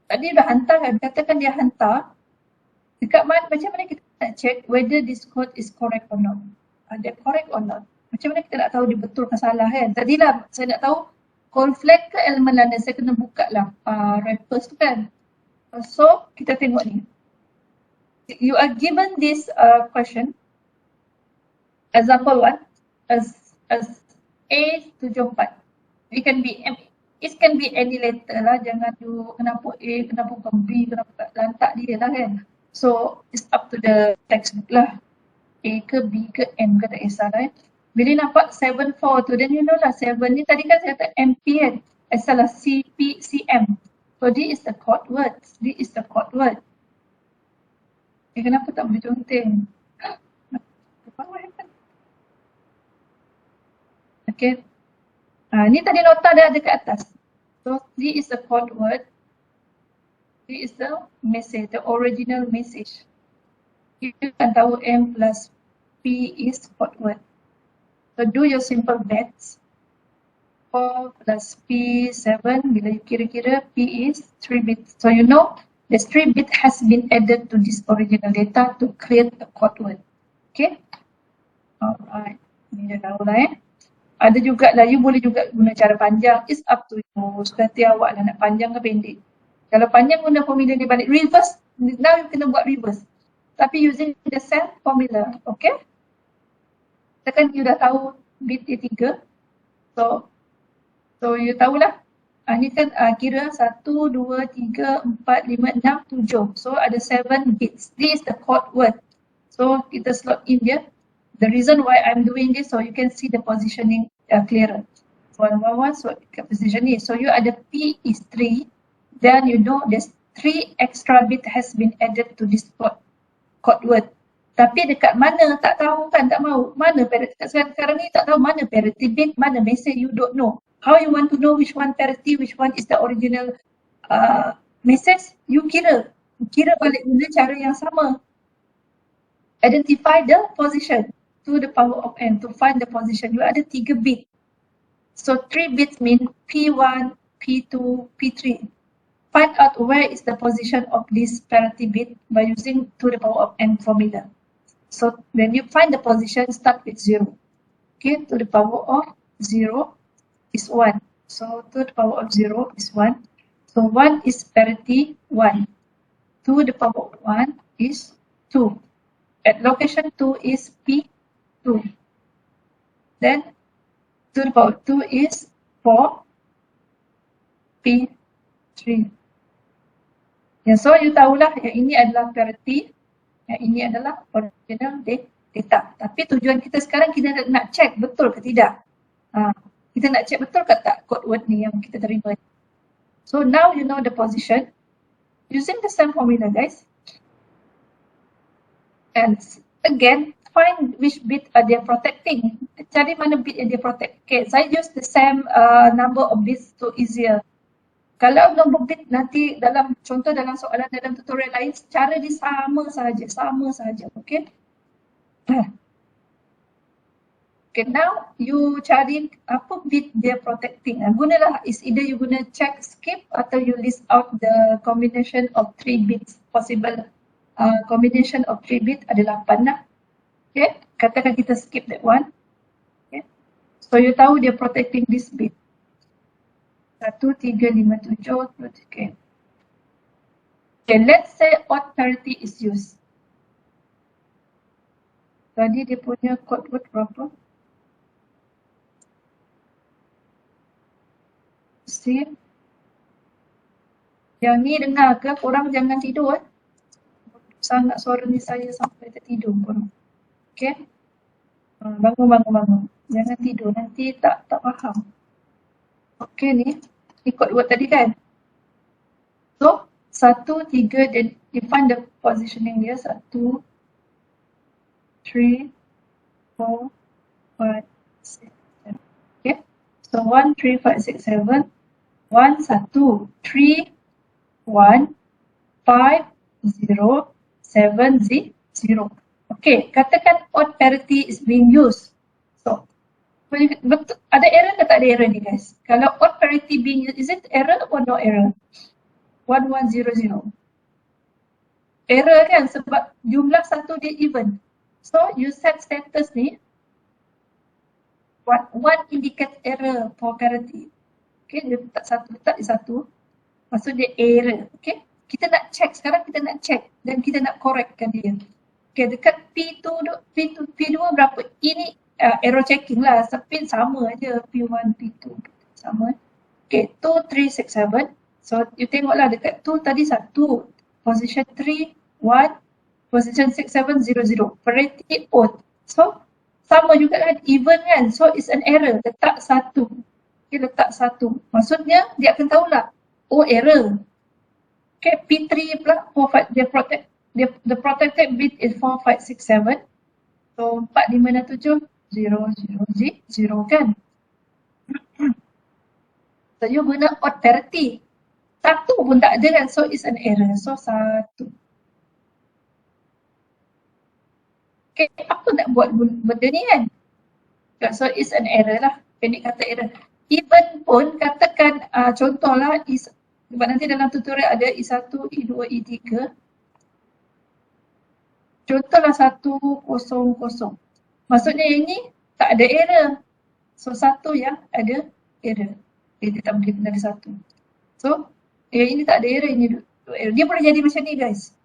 tadi dah hantar kan, katakan dia hantar. Dekat mana, macam mana kita nak check whether this code is correct or not. Dia correct or not. Macam mana kita nak tahu dia betul ke salah kan. Tadilah saya nak tahu call flag ke elemen lana, saya kena buka lah wrappers tu kan. So kita tengok ni. You are given this question. Example 1 as A74. It can be any letter lah. Jangan you kenapa A, kenapa bukan B, kenapa lantak dia lah kan. So it's up to the textbook lah. A ke B ke M ke tak kisah lah. Bila nampak 7-4 tu, then you know lah 7 ni tadi kan saya kata MP kan. Salah, CP, CM. So this is the code word. This is the code word. Kenapa tak boleh conteng? What happened? Okay. Ni tadi nota dah ada kat atas. So this is the code word. This is the message, the original message. You can tahu M plus P is code word. So do your simple maths. 4 plus P 7, bila you kira-kira P is 3 bits. So you know this 3 bit has been added to this original data to create a code word. Okay. Alright. Ni dah tahu lah Ada juga lah, you boleh juga guna cara panjang. It's up to you. Suka hati awak lah nak panjang ke pendek. Kalau panjang guna formula dia balik. Reverse. Now you kena buat reverse. Tapi using the same formula. Okay. Tekan you dah tahu bit dia 3. So you tahulah. Ni kan kira 1, 2, 3, 4, 5, 6, 7. So ada 7 bits. This is the code word. So kita slot in dia. The reason why I'm doing this, so you can see the positioning clearer. So 111, so position ni. So you ada P is 3. Then you know there's 3 extra bit has been added to this code word. Tapi dekat mana tak tahu kan, tak mahu. Mana parity, sekarang ni tak tahu mana parity bit, mana message, you don't know. How you want to know which one parity, which one is the original message? You kira balik guna cara yang sama. Identify the position to the power of n. To find the position, you ada 3 bit. So 3 bits mean P1, P2, P3. Find out where is the position of this parity bit by using to the power of n formula. So when you find the position, start with 0. Okay, to the power of 0 is 1. So to the power of 0 is 1. So 1 is parity 1. To the power of 1 is 2. At location 2 is P2. Then to the power of 2 is 4. P3. So you tahulah yang ini adalah parity, yang ini adalah original data. Tapi tujuan kita sekarang kita nak check betul ke tidak. Kita nak check betul ke tak code word ni yang kita terima. So now you know the position using the same formula, guys. And again, find which bit are they protecting. Cari mana bit yang dia protect. Okay, saya use the same number of bits so easier. Kalau nombor bit nanti dalam contoh dalam soalan dalam tutorial lain, cara dia sama sahaja. Okay. Okay, now you cari apa bit dia protecting. Gunalah, is either you guna check, skip atau you list out the combination of 3 bits possible. Combination of 3 bit ada 8 lah. Okay, katakan kita skip that one. Okay, so you tahu dia protecting this bit. 1, 3, 5, 7. Okay. Okay, let's say odd parity is used. Tadi dia punya code word berapa? See? Yang ni dengar ke? Korang jangan tidur. Sangat suara ni saya sampai tertidur korang. Okay? Bangun. Jangan tidur, nanti tak faham. Okay ni code word tadi kan. So 1, 3 dan you find the positioning dia 1, 3, 4, 5, 6, 7. Okay. So 1, 3, 5, 6, 7. 1, 1, 3, 1, 5, 0, 7, 0. Okay, katakan odd parity is being used. So betul, ada error ke tak ada error ni guys? Kalau odd parity being used, is it error or no error? 1100. Error kan sebab jumlah satu dia even. So you set status ni, one indicate error for parity. Okay, dia letak di satu. Maksud dia error. Okay, kita nak check, sekarang kita nak check dan kita nak correctkan dia. Okay, dekat P2 berapa? Ini error checking lah, tapi sama aja P1, P2 sama. Okay, 2, 3, 6, 7. So you tengoklah dekat 2 tadi 1, position 3, 1, position 6, 7, 0, 0. Parity odd. So sama juga kan, even kan, so it's an error, letak 1. Okay, letak 1. Maksudnya dia akan tahulah, oh error. Okay, P3 pula 4, 5, the protected bit is 4, 5, 6, 7. So 4, 5 dan 7, 0, 0, 0 kan. So you guna odd parity. 1 pun tak ada kan, so it's an error. So 1. Okay, apa nak buat benda ni kan? So it's an error lah. Pendek kata error. Even pun katakan contohlah sebab nanti dalam tutorial ada E1, E2, E3. Contohlah 100. Maksudnya yang ni tak ada error. So 1 yang ada error. Dia tak boleh guna 1. So yang ini tak ada error, ini error. Dia boleh jadi macam ni guys.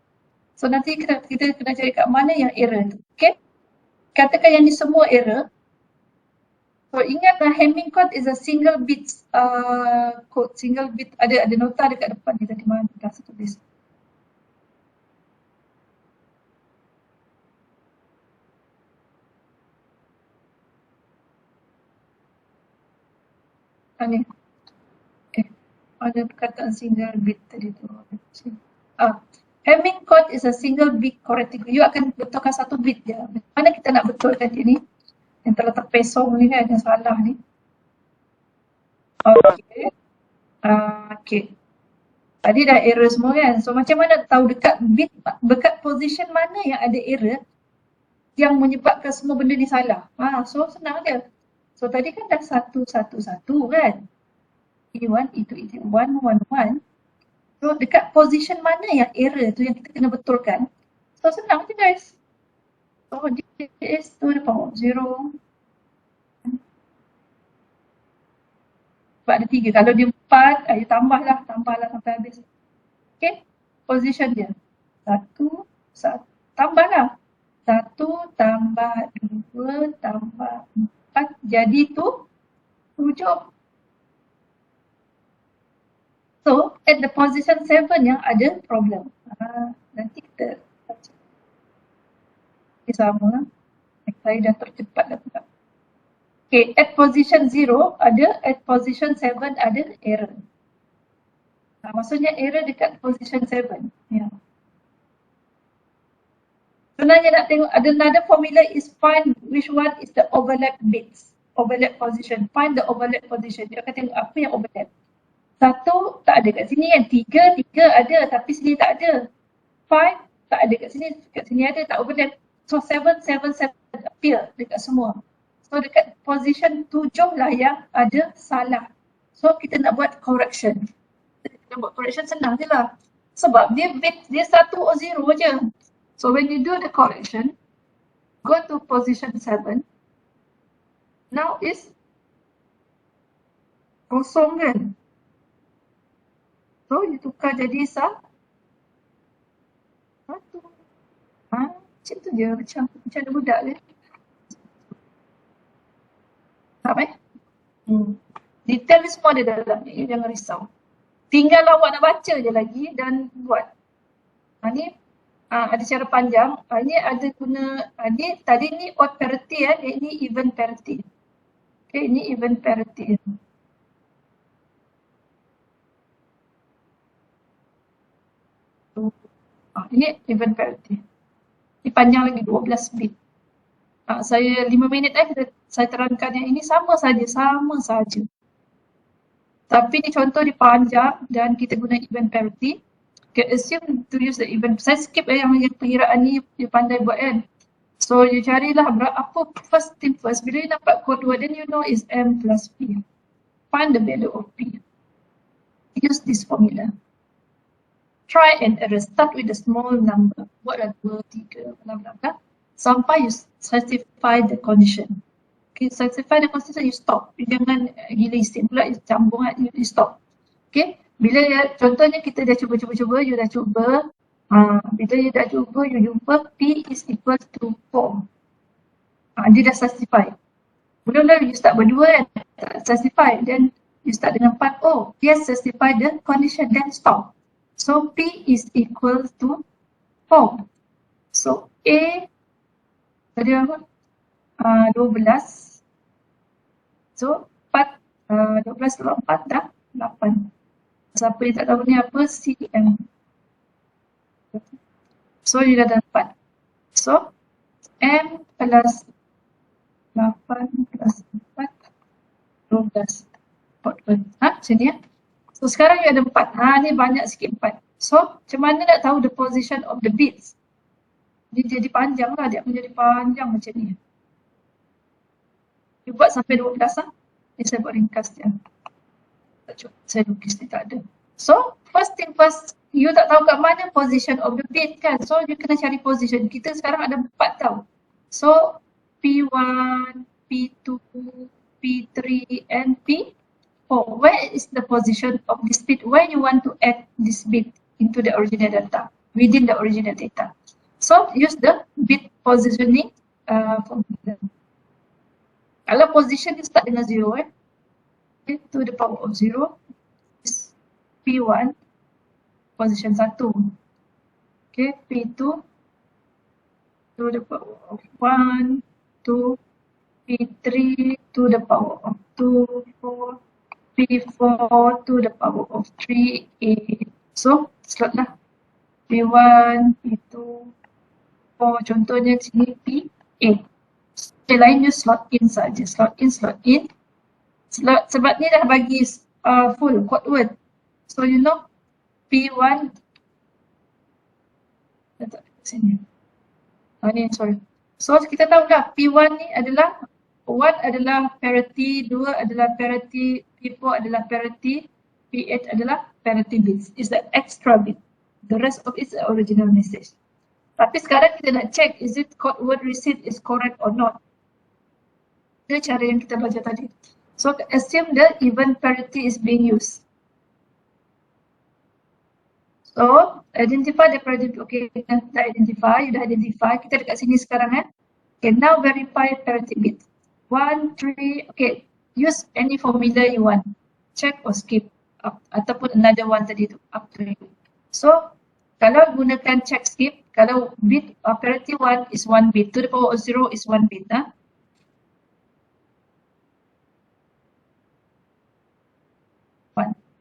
So nanti kita kena cari kat mana yang error tu. Okay. Katakan yang ni semua error. So ingatlah Hamming code is a single bit code. Single bit, ada nota dekat depan ni tadi mana dah tulis. Ni. Ada perkataan single bit tadi tu. Hamming code is a single bit correctly. You akan betulkan 1 bit je. Mana kita nak betulkan dia ni? Yang terletak pesong ni kan, yang salah ni. Okay. Okay. Tadi dah error semua kan. So macam mana tahu dekat bit, dekat position mana yang ada error yang menyebabkan semua benda ni salah. So senang dia. So tadi kan dah 1, 1, 1 kan. E1, E2, E3, 1, 1, 1. So dekat position mana yang error tu yang kita kena betulkan. So senang je guys. So this is to the power 0. Sebab ada 3. Kalau dia 4, you tambahlah sampai habis. Okay. Position dia. 1, tambahlah. 1 tambah 2 tambah 4. Jadi tu 7. So, at the position 7 yang ada problem. Nanti kita baca. Ini sama. Saya dah tercepat dah pula. Okay, at position 0 ada, at position 7 ada error. Maksudnya error dekat position 7. Ya. Sebenarnya nak tengok, ada another formula is find which one is the overlap bits. Overlap position. Find the overlap position. Dia akan tengok apa yang overlap. 1 tak ada kat sini kan. 3 ada tapi sini tak ada. 5 tak ada kat sini ada, tak overlap. So 7 appear dekat semua. So dekat position 7 lah yang ada salah. So kita nak buat correction. Kita buat correction senang je lah. Sebab dia 1 or 0 je. So when you do the correction, go to position 7. Now is kosong kan. So you tukar jadi 1. Macam tu je, macam ada budak je. Faham Detail ni semua ada dalam ni, jangan risau. Tinggal awak nak baca je lagi dan buat. Ni ada cara panjang. Ni ada guna, ni tadi ni odd parity ini even parity. Okay, ini even parity. Ini even parity. Ini panjang lagi 12 bit. Saya 5 minit saya terangkan yang ini sama saja. Tapi ni contoh dia panjang dan kita guna even parity. Okay, assume to use the even. Saya skip yang pengiraan ni you pandai buat kan. So you carilah apa first thing first. Bila you nampak kod 2 then you know is M plus P. Find the value of P. Use this formula. Try and error. Start with a small number. Buatlah 2, 3, bla bla bla. Sampai you satisfy the condition. Okay, satisfy the condition, you stop. You jangan gila isim pula, you sambung, you stop. Okay, bila contohnya kita dah cuba, you dah cuba. Bila you dah cuba, you jumpa P is equal to 4. Dia dah satisfy. Mula-mula you start berdua kan, satisfy. Then you start dengan 4. Oh, yes, satisfy the condition, then stop. So P is equal to 4. So A tadi apa? 12. So 4, 12 tambah 4 dah 8. Siapa yang tak tahu ni apa? cm. So you dah dapat. So m plus 8 plus 4 12. Macam ni ya. So sekarang you ada 4. Ni banyak sikit 4. So macam mana nak tahu the position of the bits? Dia jadi panjang lah. Dia akan jadi panjang macam ni. You buat sampai 12 lah. Ni saya buat ringkas je. Saya lukis ni tak ada. So first thing first, you tak tahu kat mana position of the bit kan. So you kena cari position. Kita sekarang ada 4 tau. So P1, P2, P3 and P4. Where is the position of this bit? Where you want to add this bit into the original data, within the original data. So use the bit positioning formula. Kalau position ni start dengan 0 okay, to the power of 0 is P1 position 1. Okay, P2 to the power of 1, 2, P3 to the power of 2, 4, P4 to the power of 3, 8. So, slot lah. P1, P2, 4, contohnya sini P8. Yang lain you slot in saja. Slot in, slot in. Slot, sebab ni dah bagi full code word. So, you know, P1. Letak sini. Ni, sorry. So, kita tahu dah P1 ni adalah 1 adalah parity, 2 adalah parity, P4 adalah parity, P8 adalah parity bits. Is the extra bit. The rest of it is the original message. Tapi sekarang kita nak check is it code word receipt is correct or not. Itu cara yang kita belajar tadi. So assume the even parity is being used. So identify the parity. Okay, kita dah identify, you dah identify. Kita dekat sini sekarang Okay, now verify parity bit. 1, 3, okay. Use any formula you want. Check or skip. Ataupun another one tadi tu. Up to you. So, kalau gunakan check skip, kalau bit parity 1 is 1 bit. To the power of 0 is 1 bit.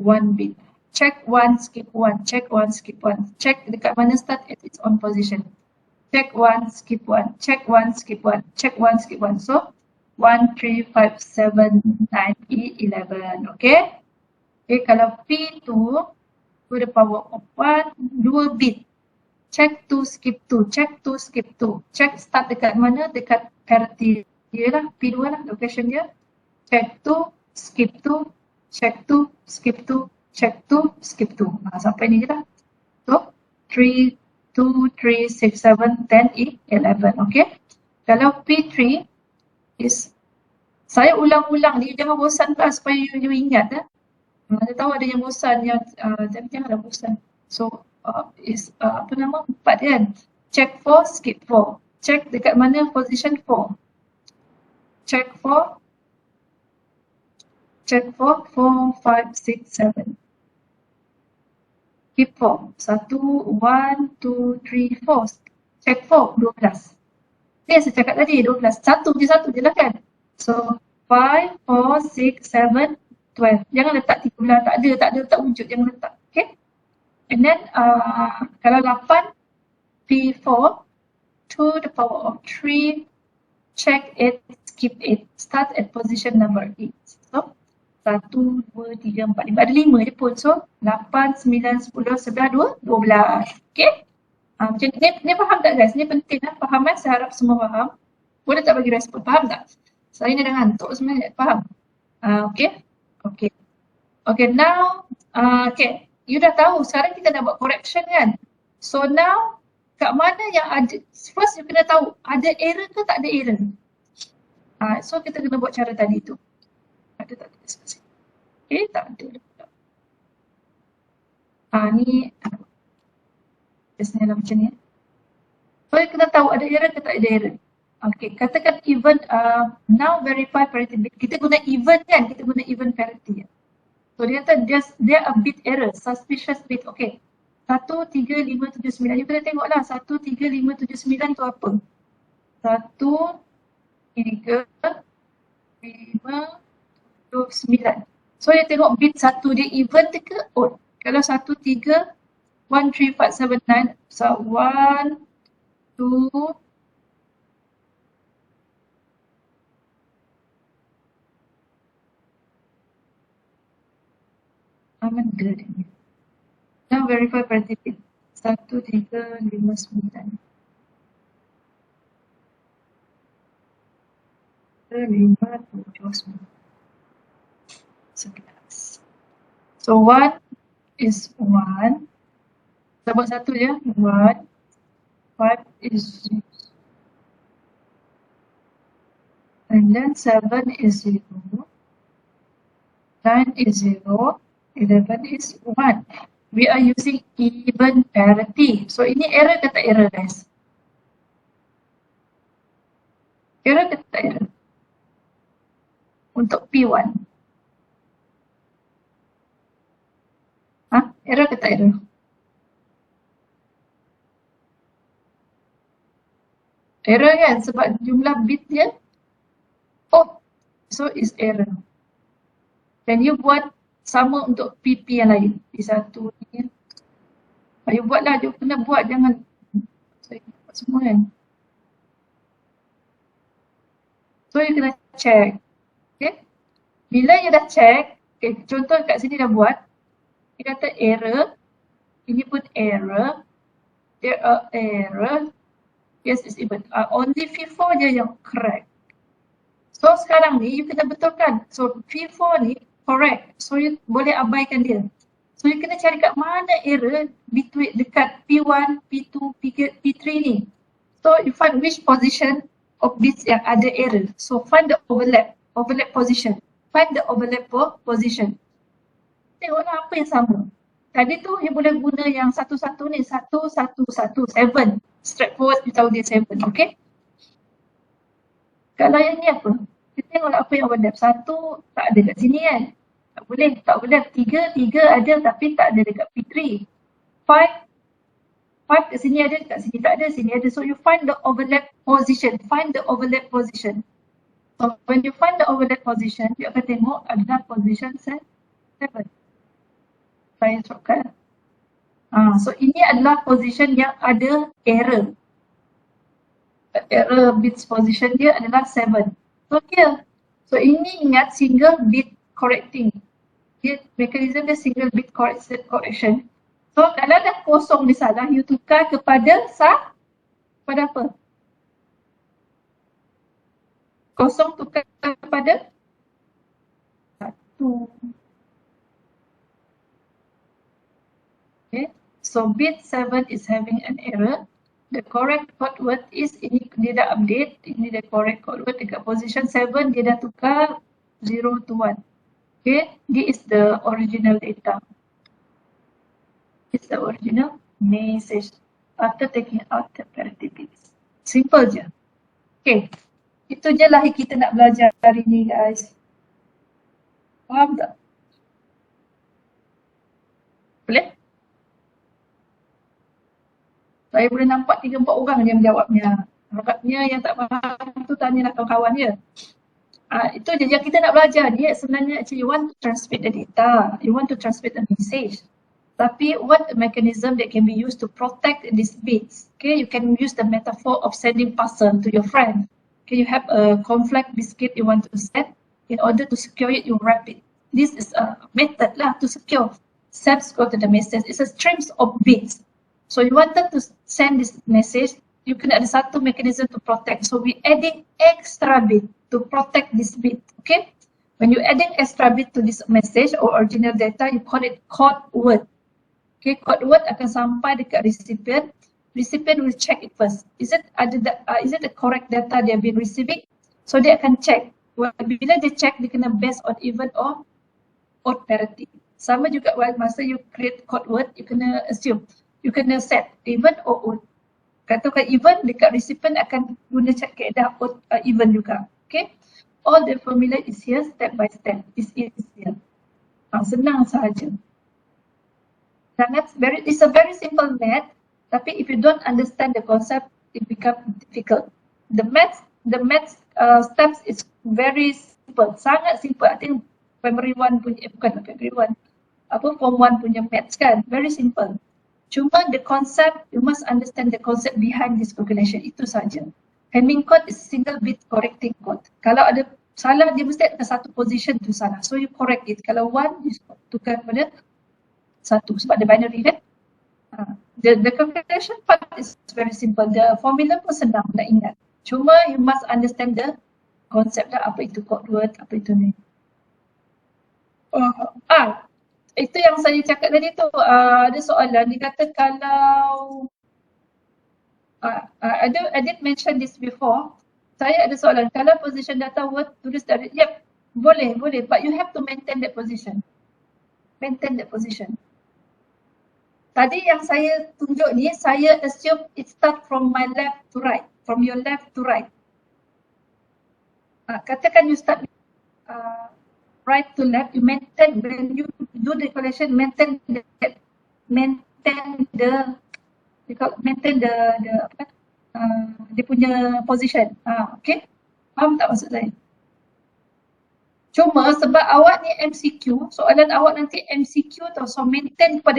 1 bit. Check 1, skip 1. Check 1, skip 1. Check dekat mana start at its own position. Check 1, skip 1. Check 1, skip 1. Check 1, skip 1. So, 1, 3, 5, 7, 9, 11. Okay? Okay, kalau P2 to the power of 1, 2 bit. Check 2, skip 2. Check 2, skip 2. Check start dekat mana? Dekat parity dia lah. P2 lah location dia. Check 2, skip 2. Check 2, skip 2. Check 2, skip 2. Sampai ni je lah. So, 3, 2, 3, 6, 7, 10, 11. Okay? Kalau P3 is, saya ulang-ulang ni, jangan bosan lah supaya you ingat. Saya tahu ada yang bosan, tapi janganlah bosan. So, is apa nama? 4 kan? Check 4, skip 4. Check dekat mana position 4. Check 4. Check 4, 4, 5, 6, 7. Skip 4. 1, 1, 2, 3, 4. Check 4, 12. Ni saya cakap tadi, 12. Satu je lah kan? So, 5, 4, 6, 7, 12. Jangan letak 13, tak ada, tak wujud, jangan letak. Okay? And then, kalau 8, P4 to the power of 3, check 8, skip 8. Start at position number 8. So, 1, 2, 3, 4, 5. Ada 5 je pun. So, 8, 9, 10, 11, 12. Okay? Macam ni faham tak guys? Ni penting lah. Faham kan? Saya harap semua faham. Boleh tak bagi respon? Faham tak? Saya ni dah ngantuk sebenarnya. Faham? Okay? Okay. Okay, now, okay. You dah tahu. Sekarang kita dah buat correction kan? So now, kat mana yang ada, first you kena tahu, ada error ke tak ada error? So kita kena buat cara tadi tu. Ada tak tulis kat sini? Okay, tak ada. Ni, biasanya lah macam ni. So you kena tahu ada error ke tak ada error. Okay, katakan even, now verify parity bit. Kita guna even kan? Kita guna even parity. So dia kata dia a bit error, suspicious bit. Okay, 1, 3, 5, 7, 9. You kena tengok lah 1, 3, 5, 7, 9 tu apa? 1, 3, 5, 9. So dia tengok bit 1 dia even ke odd. Kalau 1, 3, 1, 3, 4, 7, 9. So 1, 2, aman ke dia? Now verify parity bit. 1, 3, 5, 9. 5, 7, 11. So 1 is 1. Kita buat satu je. 1. 5 is 0. And then 7 is 0. 9 is 0. 11 is 1. We are using even parity. So ini error ke tak error, guys? Error ke tak error? Untuk P1. Error ke tak error? Error kan sebab jumlah bit dia. Oh, so is error. Dan you buat sama untuk PP yang lain. P1 ni. You buatlah, you kena buat, jangan saya buat semua kan. So you kena check. Okay. Bila you dah check, okay, contoh kat sini dah buat. Dia kata error. Ini pun error. There are error. Yes, it's even. Only V4 je yang correct. So sekarang ni you kena betulkan. So V4 ni correct. So you boleh abaikan dia. So you kena cari kat mana error between dekat P1, P2, P3 ni. So you find which position of bits yang ada error. So find the overlap position. Find the overlap position. Tengoklah apa yang sama. Tadi tu you boleh guna yang satu-satu ni. 1, 1, 1, 7. Straightforward you tahu dia 7. Okay. Kalau yang ni apa? Kita tengoklah apa yang overlap. 1 tak ada kat sini kan. Tak boleh. 3 ada tapi tak ada dekat P3. 5 kat sini ada, kat sini tak ada, sini ada. So you find the overlap position. Find the overlap position. So when you find the overlap position, you akan tengok adalah position 7. Saya shortcut. So ini adalah position yang ada error. Error bits position dia adalah 7. So dia. So ini ingat single bit correcting. Dia mechanism dia single bit correction. So kalau dah kosong dia salah, you tukar kepada kepada apa? Kosong tukar kepada 1. Okay. So bit 7 is having an error. The correct code word is ini dia dah update. Ini the correct code word dekat position 7 dia dah tukar 0 to 1. Okay, this is the original data. It's the original message after taking out the parity bits. Simple je. Okay, itu je lah kita nak belajar hari ni, guys. Faham tak? Boleh? Saya boleh nampak 3-4 orang yang menjawabnya. Harapnya yang tak faham tu tanyalah kawan-kawan je. Itu je yang kita nak belajar ni. Sebenarnya actually you want to transmit the data. You want to transmit a message. Tapi what mechanism that can be used to protect these bits? Okay, you can use the metaphor of sending parcel to your friend. Okay, you have a cornflake biscuit you want to send. In order to secure it, you wrap it. This is a method lah to secure. Steps go to the message. It's a streams of bits. So you wanted to send this message, you can add satu mechanism to protect. So we adding extra bit to protect this bit. Okay. When you adding extra bit to this message or original data, you call it code word. Okay, code word akan sampai dekat recipient. Recipient will check it first. Is it the correct data they have been receiving? So dia akan check. Bila dia check, dia kena based on even or odd parity. Sama juga masa you create code word, you kena assume. You kena set even or odd. Katakan even, dekat recipient akan guna check kaedah odd even juga. Okay. All the formula is here step by step. It's easier. Senang sahaja. It's a very simple math. Tapi if you don't understand the concept, it becomes difficult. The maths steps is very simple, sangat simple. I think primary 1 punya, bukan primary 1, form 1 punya maths kan, very simple. Cuma the concept, you must understand the concept behind this calculation, itu saja. Hamming code is single bit correcting code. Kalau ada salah, dia mesti ada satu position tu salah. So you correct it. Kalau 1, you tukar pada 1 sebab dia binary kan. The calculation part is very simple. The formula pun senang nak ingat. Cuma you must understand the concept lah, apa itu code word, apa itu ni. Itu yang saya cakap tadi tu, ada soalan, dia kata kalau I did mention this before. Saya ada soalan, kalau position data word tulis dari, yep, boleh, but you have to maintain that position. Maintain that position. Tadi yang saya tunjuk ni, saya assume it start from my left to right, from your left to right. Katakan you start right to left, you maintain, when you do the calculation, maintain the dia punya position. Okay, faham tak maksud saya? Cuma sebab awak ni MCQ, soalan awak nanti MCQ tau, so maintain pada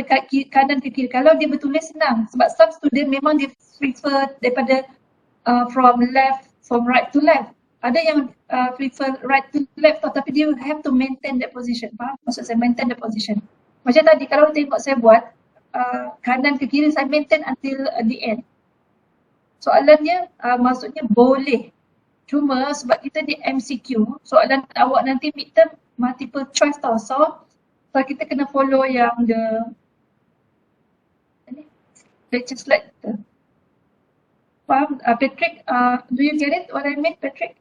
kanan ke kiri. Kalau dia bertulis senang, sebab some student memang dia prefer daripada from right to left. Ada yang prefer right to left tau, tapi dia have to maintain that position. Faham? Maksud saya maintain the position. Macam tadi kalau tengok saya buat kanan ke kiri, saya maintain until the end. Soalannya maksudnya boleh. Cuma sebab kita di MCQ, soalan awak nanti midterm multiple choice tau. So kita kena follow yang the lecture slide tu. Faham? Patrick, do you get it what I mean, Patrick?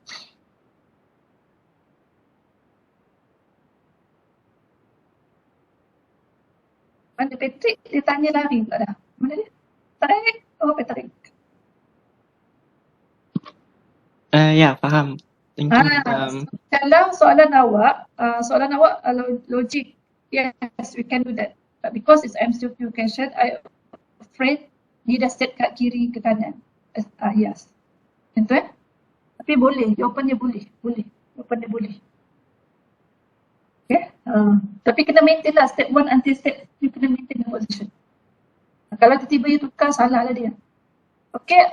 Mana Patrick? Dia tanya lari pula dah. Mana dia? Patrick? Oh, Patrick. Ya, faham. Thank you. Kalau soalan awak logik, yes, we can do that. But because it's MCQ question, I afraid dia dah set kat kiri ke kanan. Yes. Tentu Tapi boleh, jawapannya boleh. Jawapannya boleh. Okay. Tapi kena maintain lah, step 1 until step 3 kena maintain the position. Kalau tiba-tiba you tukar, salah lah dia. Okay,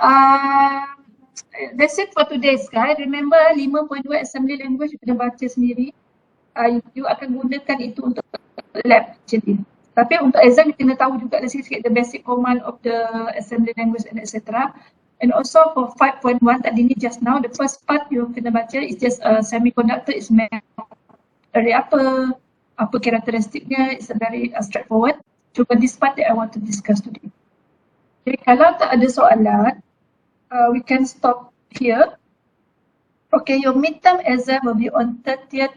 that's it for today's guide. Remember 5.2 assembly language, you kena baca sendiri. You akan gunakan itu untuk lab jadi. Tapi untuk exam, you kena tahu juga sikit the basic command of the assembly language and etc. And also for 5.1 tadi ni just now, the first part you kena baca is just semiconductor is dari apa karakteristiknya, it's a very straightforward. Cuma this part that I want to discuss today. Okay, kalau tak ada soalan, we can stop here. Okay, your midterm exam will be on 13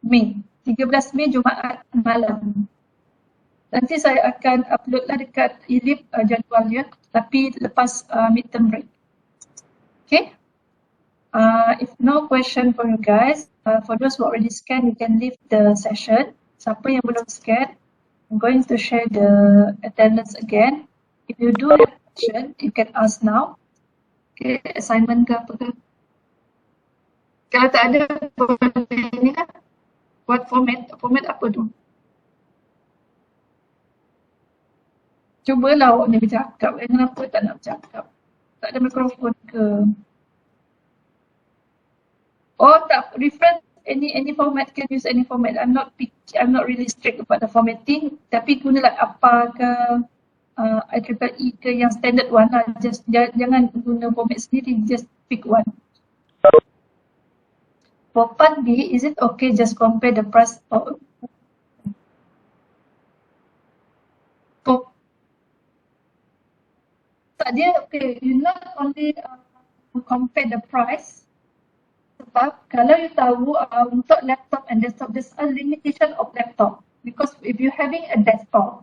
Mei. 13 Mei Jumaat malam. Nanti saya akan upload lah dekat ELIP jadualnya, tapi lepas midterm break. Okay. If no question for you guys, for those who already scan, you can leave the session. Siapa yang belum scan, I'm going to share the attendance again. If you do have question, you can ask now. Okay, assignment ke apa ke? Kalau tak ada, ni kan? Buat format apa tu? Cubalah awak ni bercakap. Kenapa tak nak bercakap? Tak ada mikrofon ke? Oh tak, reference any format, can use any format. I'm not really strict about the formatting. Tapi gunalah apa ke IEEE ke yang standard one lah. Just jangan guna format sendiri, just pick one. For part B, is it okay just compare the price of tak dia okay, you not only compare the price, sebab kalau you tahu untuk laptop and desktop, there's a limitation of laptop, because if you having a desktop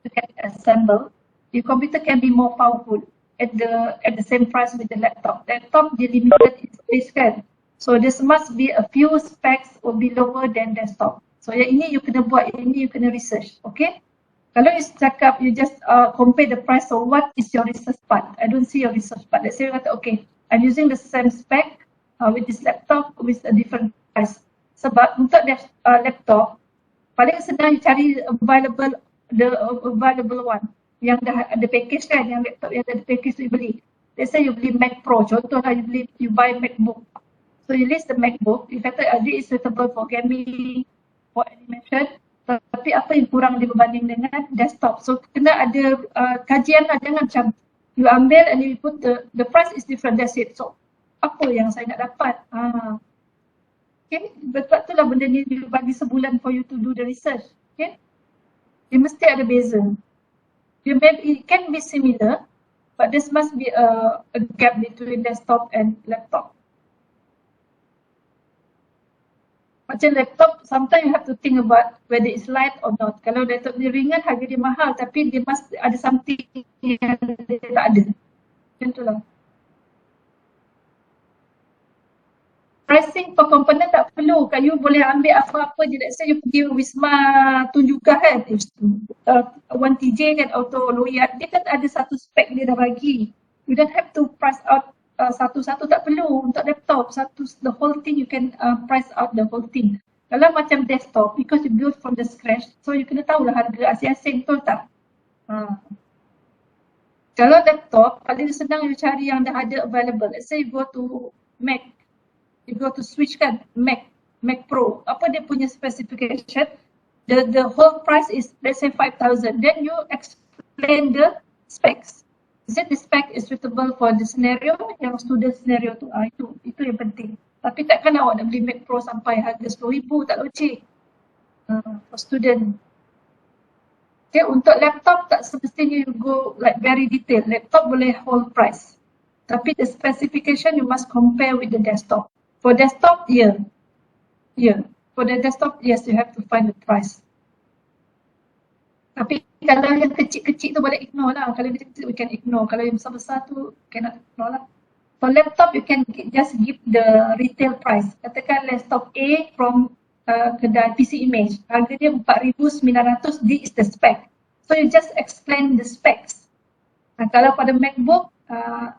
you can assemble, your computer can be more powerful at the same price with the laptop. Laptop dia limited in space kan, so there must be a few specs will be lower than desktop. So yang ini you kena buat, ini you kena research, okay? Kalau you cakap, you just compare the price, so what is your research part? I don't see your research part. Let's say you kata, okay, I'm using the same spec with this laptop with a different price. Sebab untuk laptop, paling senang cari available one. Yang dah ada package kan, yang laptop yang ada package tu you beli. Let's say you beli Mac Pro, contohlah you buy MacBook. So you list the MacBook, you kata this is suitable for gaming, for animation, tapi apa yang kurang dia berbanding dengan desktop. So kena ada kajian lah, jangan macam you ambil and you put the price is different, that's it. So apa yang saya nak dapat? Okay, betul tu lah benda ni you bagi sebulan for you to do the research. Okay, dia mesti ada beza. It can be similar, but there must be a gap between desktop and laptop. Macam laptop, sometimes you have to think about whether it's light or not. Kalau laptop dia ringan, harga dia mahal, tapi dia mesti ada something yang dia tak ada. Macam tu lah. Pricing per component tak perlu. Kan you boleh ambil apa-apa je. Let's say you pergi Wisma Tunjukah kan, 1TJ kan, Auto Loyat. Dia kan ada satu spek dia dah bagi. You don't have to price out satu-satu, tak perlu. Untuk laptop, the whole thing you can price out the whole thing. Kalau macam desktop, because you build from the scratch, so you kena tahulah harga asing-asing, betul tak? Kalau laptop, paling senang you cari yang dah ada available. Let's say you go to Mac, you go to switch kan, Mac Pro. Apa dia punya specification? The whole price is, let's say 5,000. Then you explain the specs. Is it the spec is suitable for the scenario, yang student scenario tu? Itu yang penting. Tapi takkan awak nak beli Mac Pro sampai harga 10,000, tak logik. For student. Okay, untuk laptop tak semestinya you go like very detail. Laptop boleh whole price. Tapi the specification you must compare with the desktop. For desktop, yeah. For the desktop, yes, you have to find the price. Tapi kalau yang kecil-kecil tu boleh ignore lah. Kalau yang kecil we can ignore. Kalau yang besar-besar tu cannot ignore lah. For laptop, you can just give the retail price. Katakan laptop A from kedai PC Image. Harga dia 4,900, this is the spec. So you just explain the specs. Kalau pada MacBook,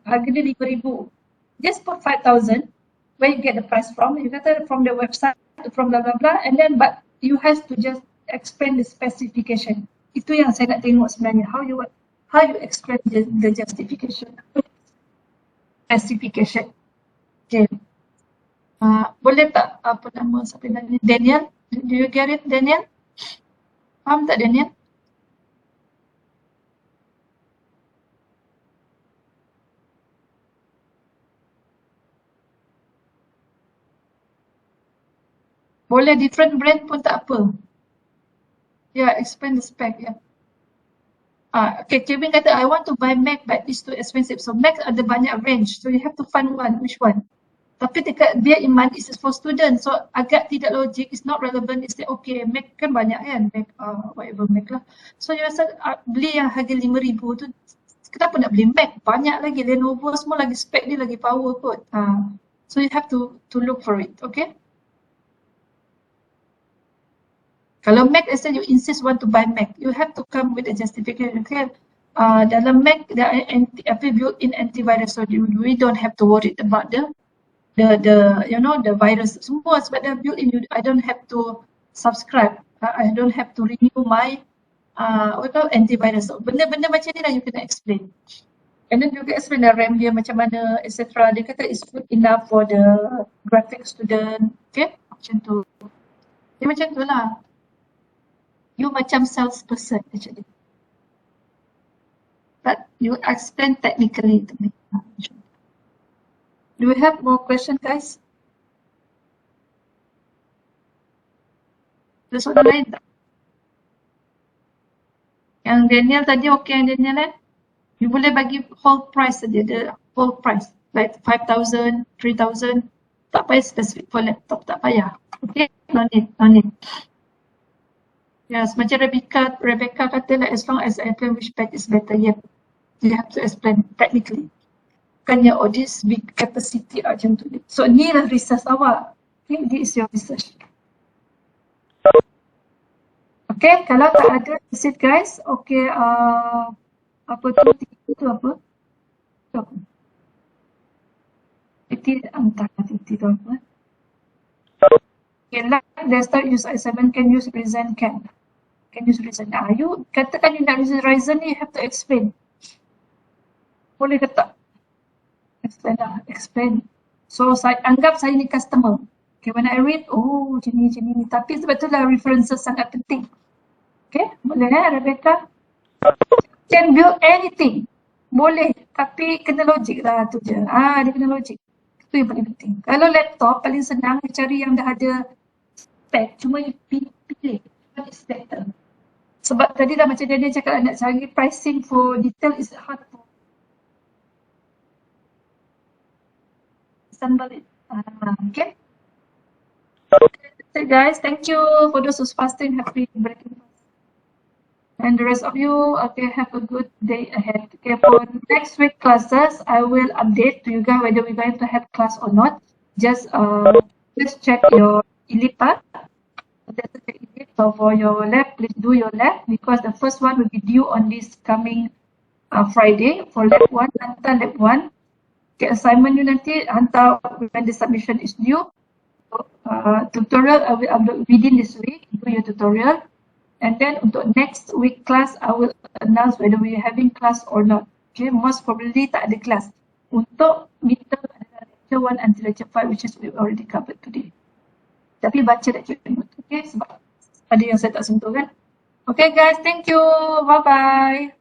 harga dia 5,000. Just put 5,000. Where you get the price from? You kata from the website, from blah blah blah, and then but you have to just explain the specification. Itu yang saya nak tengok sebenarnya. How you explain the justification, specification. Okay. Boleh tak apa nama siapa nanya? Daniel? Do you get it, Daniel? Faham tak, Daniel? Boleh different brand pun tak apa. Yeah, explain the spec, yeah. Okay, Kevin kata, I want to buy Mac but it's too expensive. So Mac ada banyak range. So you have to find one, which one? Tapi dekat dia iman is for student. So agak tidak logik, it's not relevant. It's like, okay, Mac kan banyak kan, Mac, whatever Mac lah. So you rasa beli yang harga 5,000 tu, kenapa nak beli Mac? Banyak lagi, Lenovo semua lagi spec dia lagi power kot. So you have to look for it, okay? Kalau Mac, let's say you insist want to buy Mac, you have to come with a justification. Okay, dalam Mac there are built-in antivirus, so we don't have to worry about the virus semua sebab they're built-in. I don't have to subscribe. I don't have to renew my antivirus. So, benda-benda macam ni lah you kena explain. And then juga explain the RAM dia macam mana, etc. Dia kata it's good enough for the graphic student. Okay, macam tu. Dia macam tu lah. You macam salesperson actually. But you explain technically to me. Do we have more questions, guys? Ada soalan lain tak? Yang Daniel tadi okay yang Daniel you boleh bagi whole price saja, the whole price. Like 5,000, 3,000. Tak payah specific for laptop, tak payah. Okay, no need. Yes, macam Rebecca kata like, as long as I explain which spec is better, yeah. You have to explain technically. Bukannya this big capacity macam tu. So ni lah research awak. Okay, this is your research. Okay, kalau tak ada, that's it guys. Okay, apa tu apa? PT entah PT tu apa. Okay, like the start use i7 can use Ryzen can use Ryzen. You katakan you nak use Ryzen ni, you have to explain. Boleh ke tak? Explain lah, explain. So saya anggap saya ni customer. Okay, when I read, oh jenis ni. Tapi sebetulnya references sangat penting. Okay, boleh Rebecca? Can build anything. Boleh, tapi kena logik lah tu je. Dia kena logik. Itu yang paling penting. Kalau laptop, paling senang you cari yang dah ada spec. Cuma you pilih. What is better? Sebab tadi dah macam dia cakap nak cari pricing for detail is hard to assemble it. Okay. So guys, thank you for those who's fasting. Happy breaking fast. And the rest of you, okay, have a good day ahead. Okay, for next week classes, I will update to you guys whether we're going to have class or not. Just check your ILIPA. So for your lab, please do your lab because the first one will be due on this coming Friday. For lab 1, hantar lab 1. Okay, assignment you nanti hantar when the submission is due. Tutorial I will upload within this week. Do your tutorial. And then untuk next week class, I will announce whether we are having class or not. Okay, most probably tak ada class. Untuk midterm adalah lecture 1 until lecture 5, which is we already covered today. Tapi baca lecture note, okay? Sebab ada yang saya tak sentuh kan. Okay guys, thank you. Bye-bye.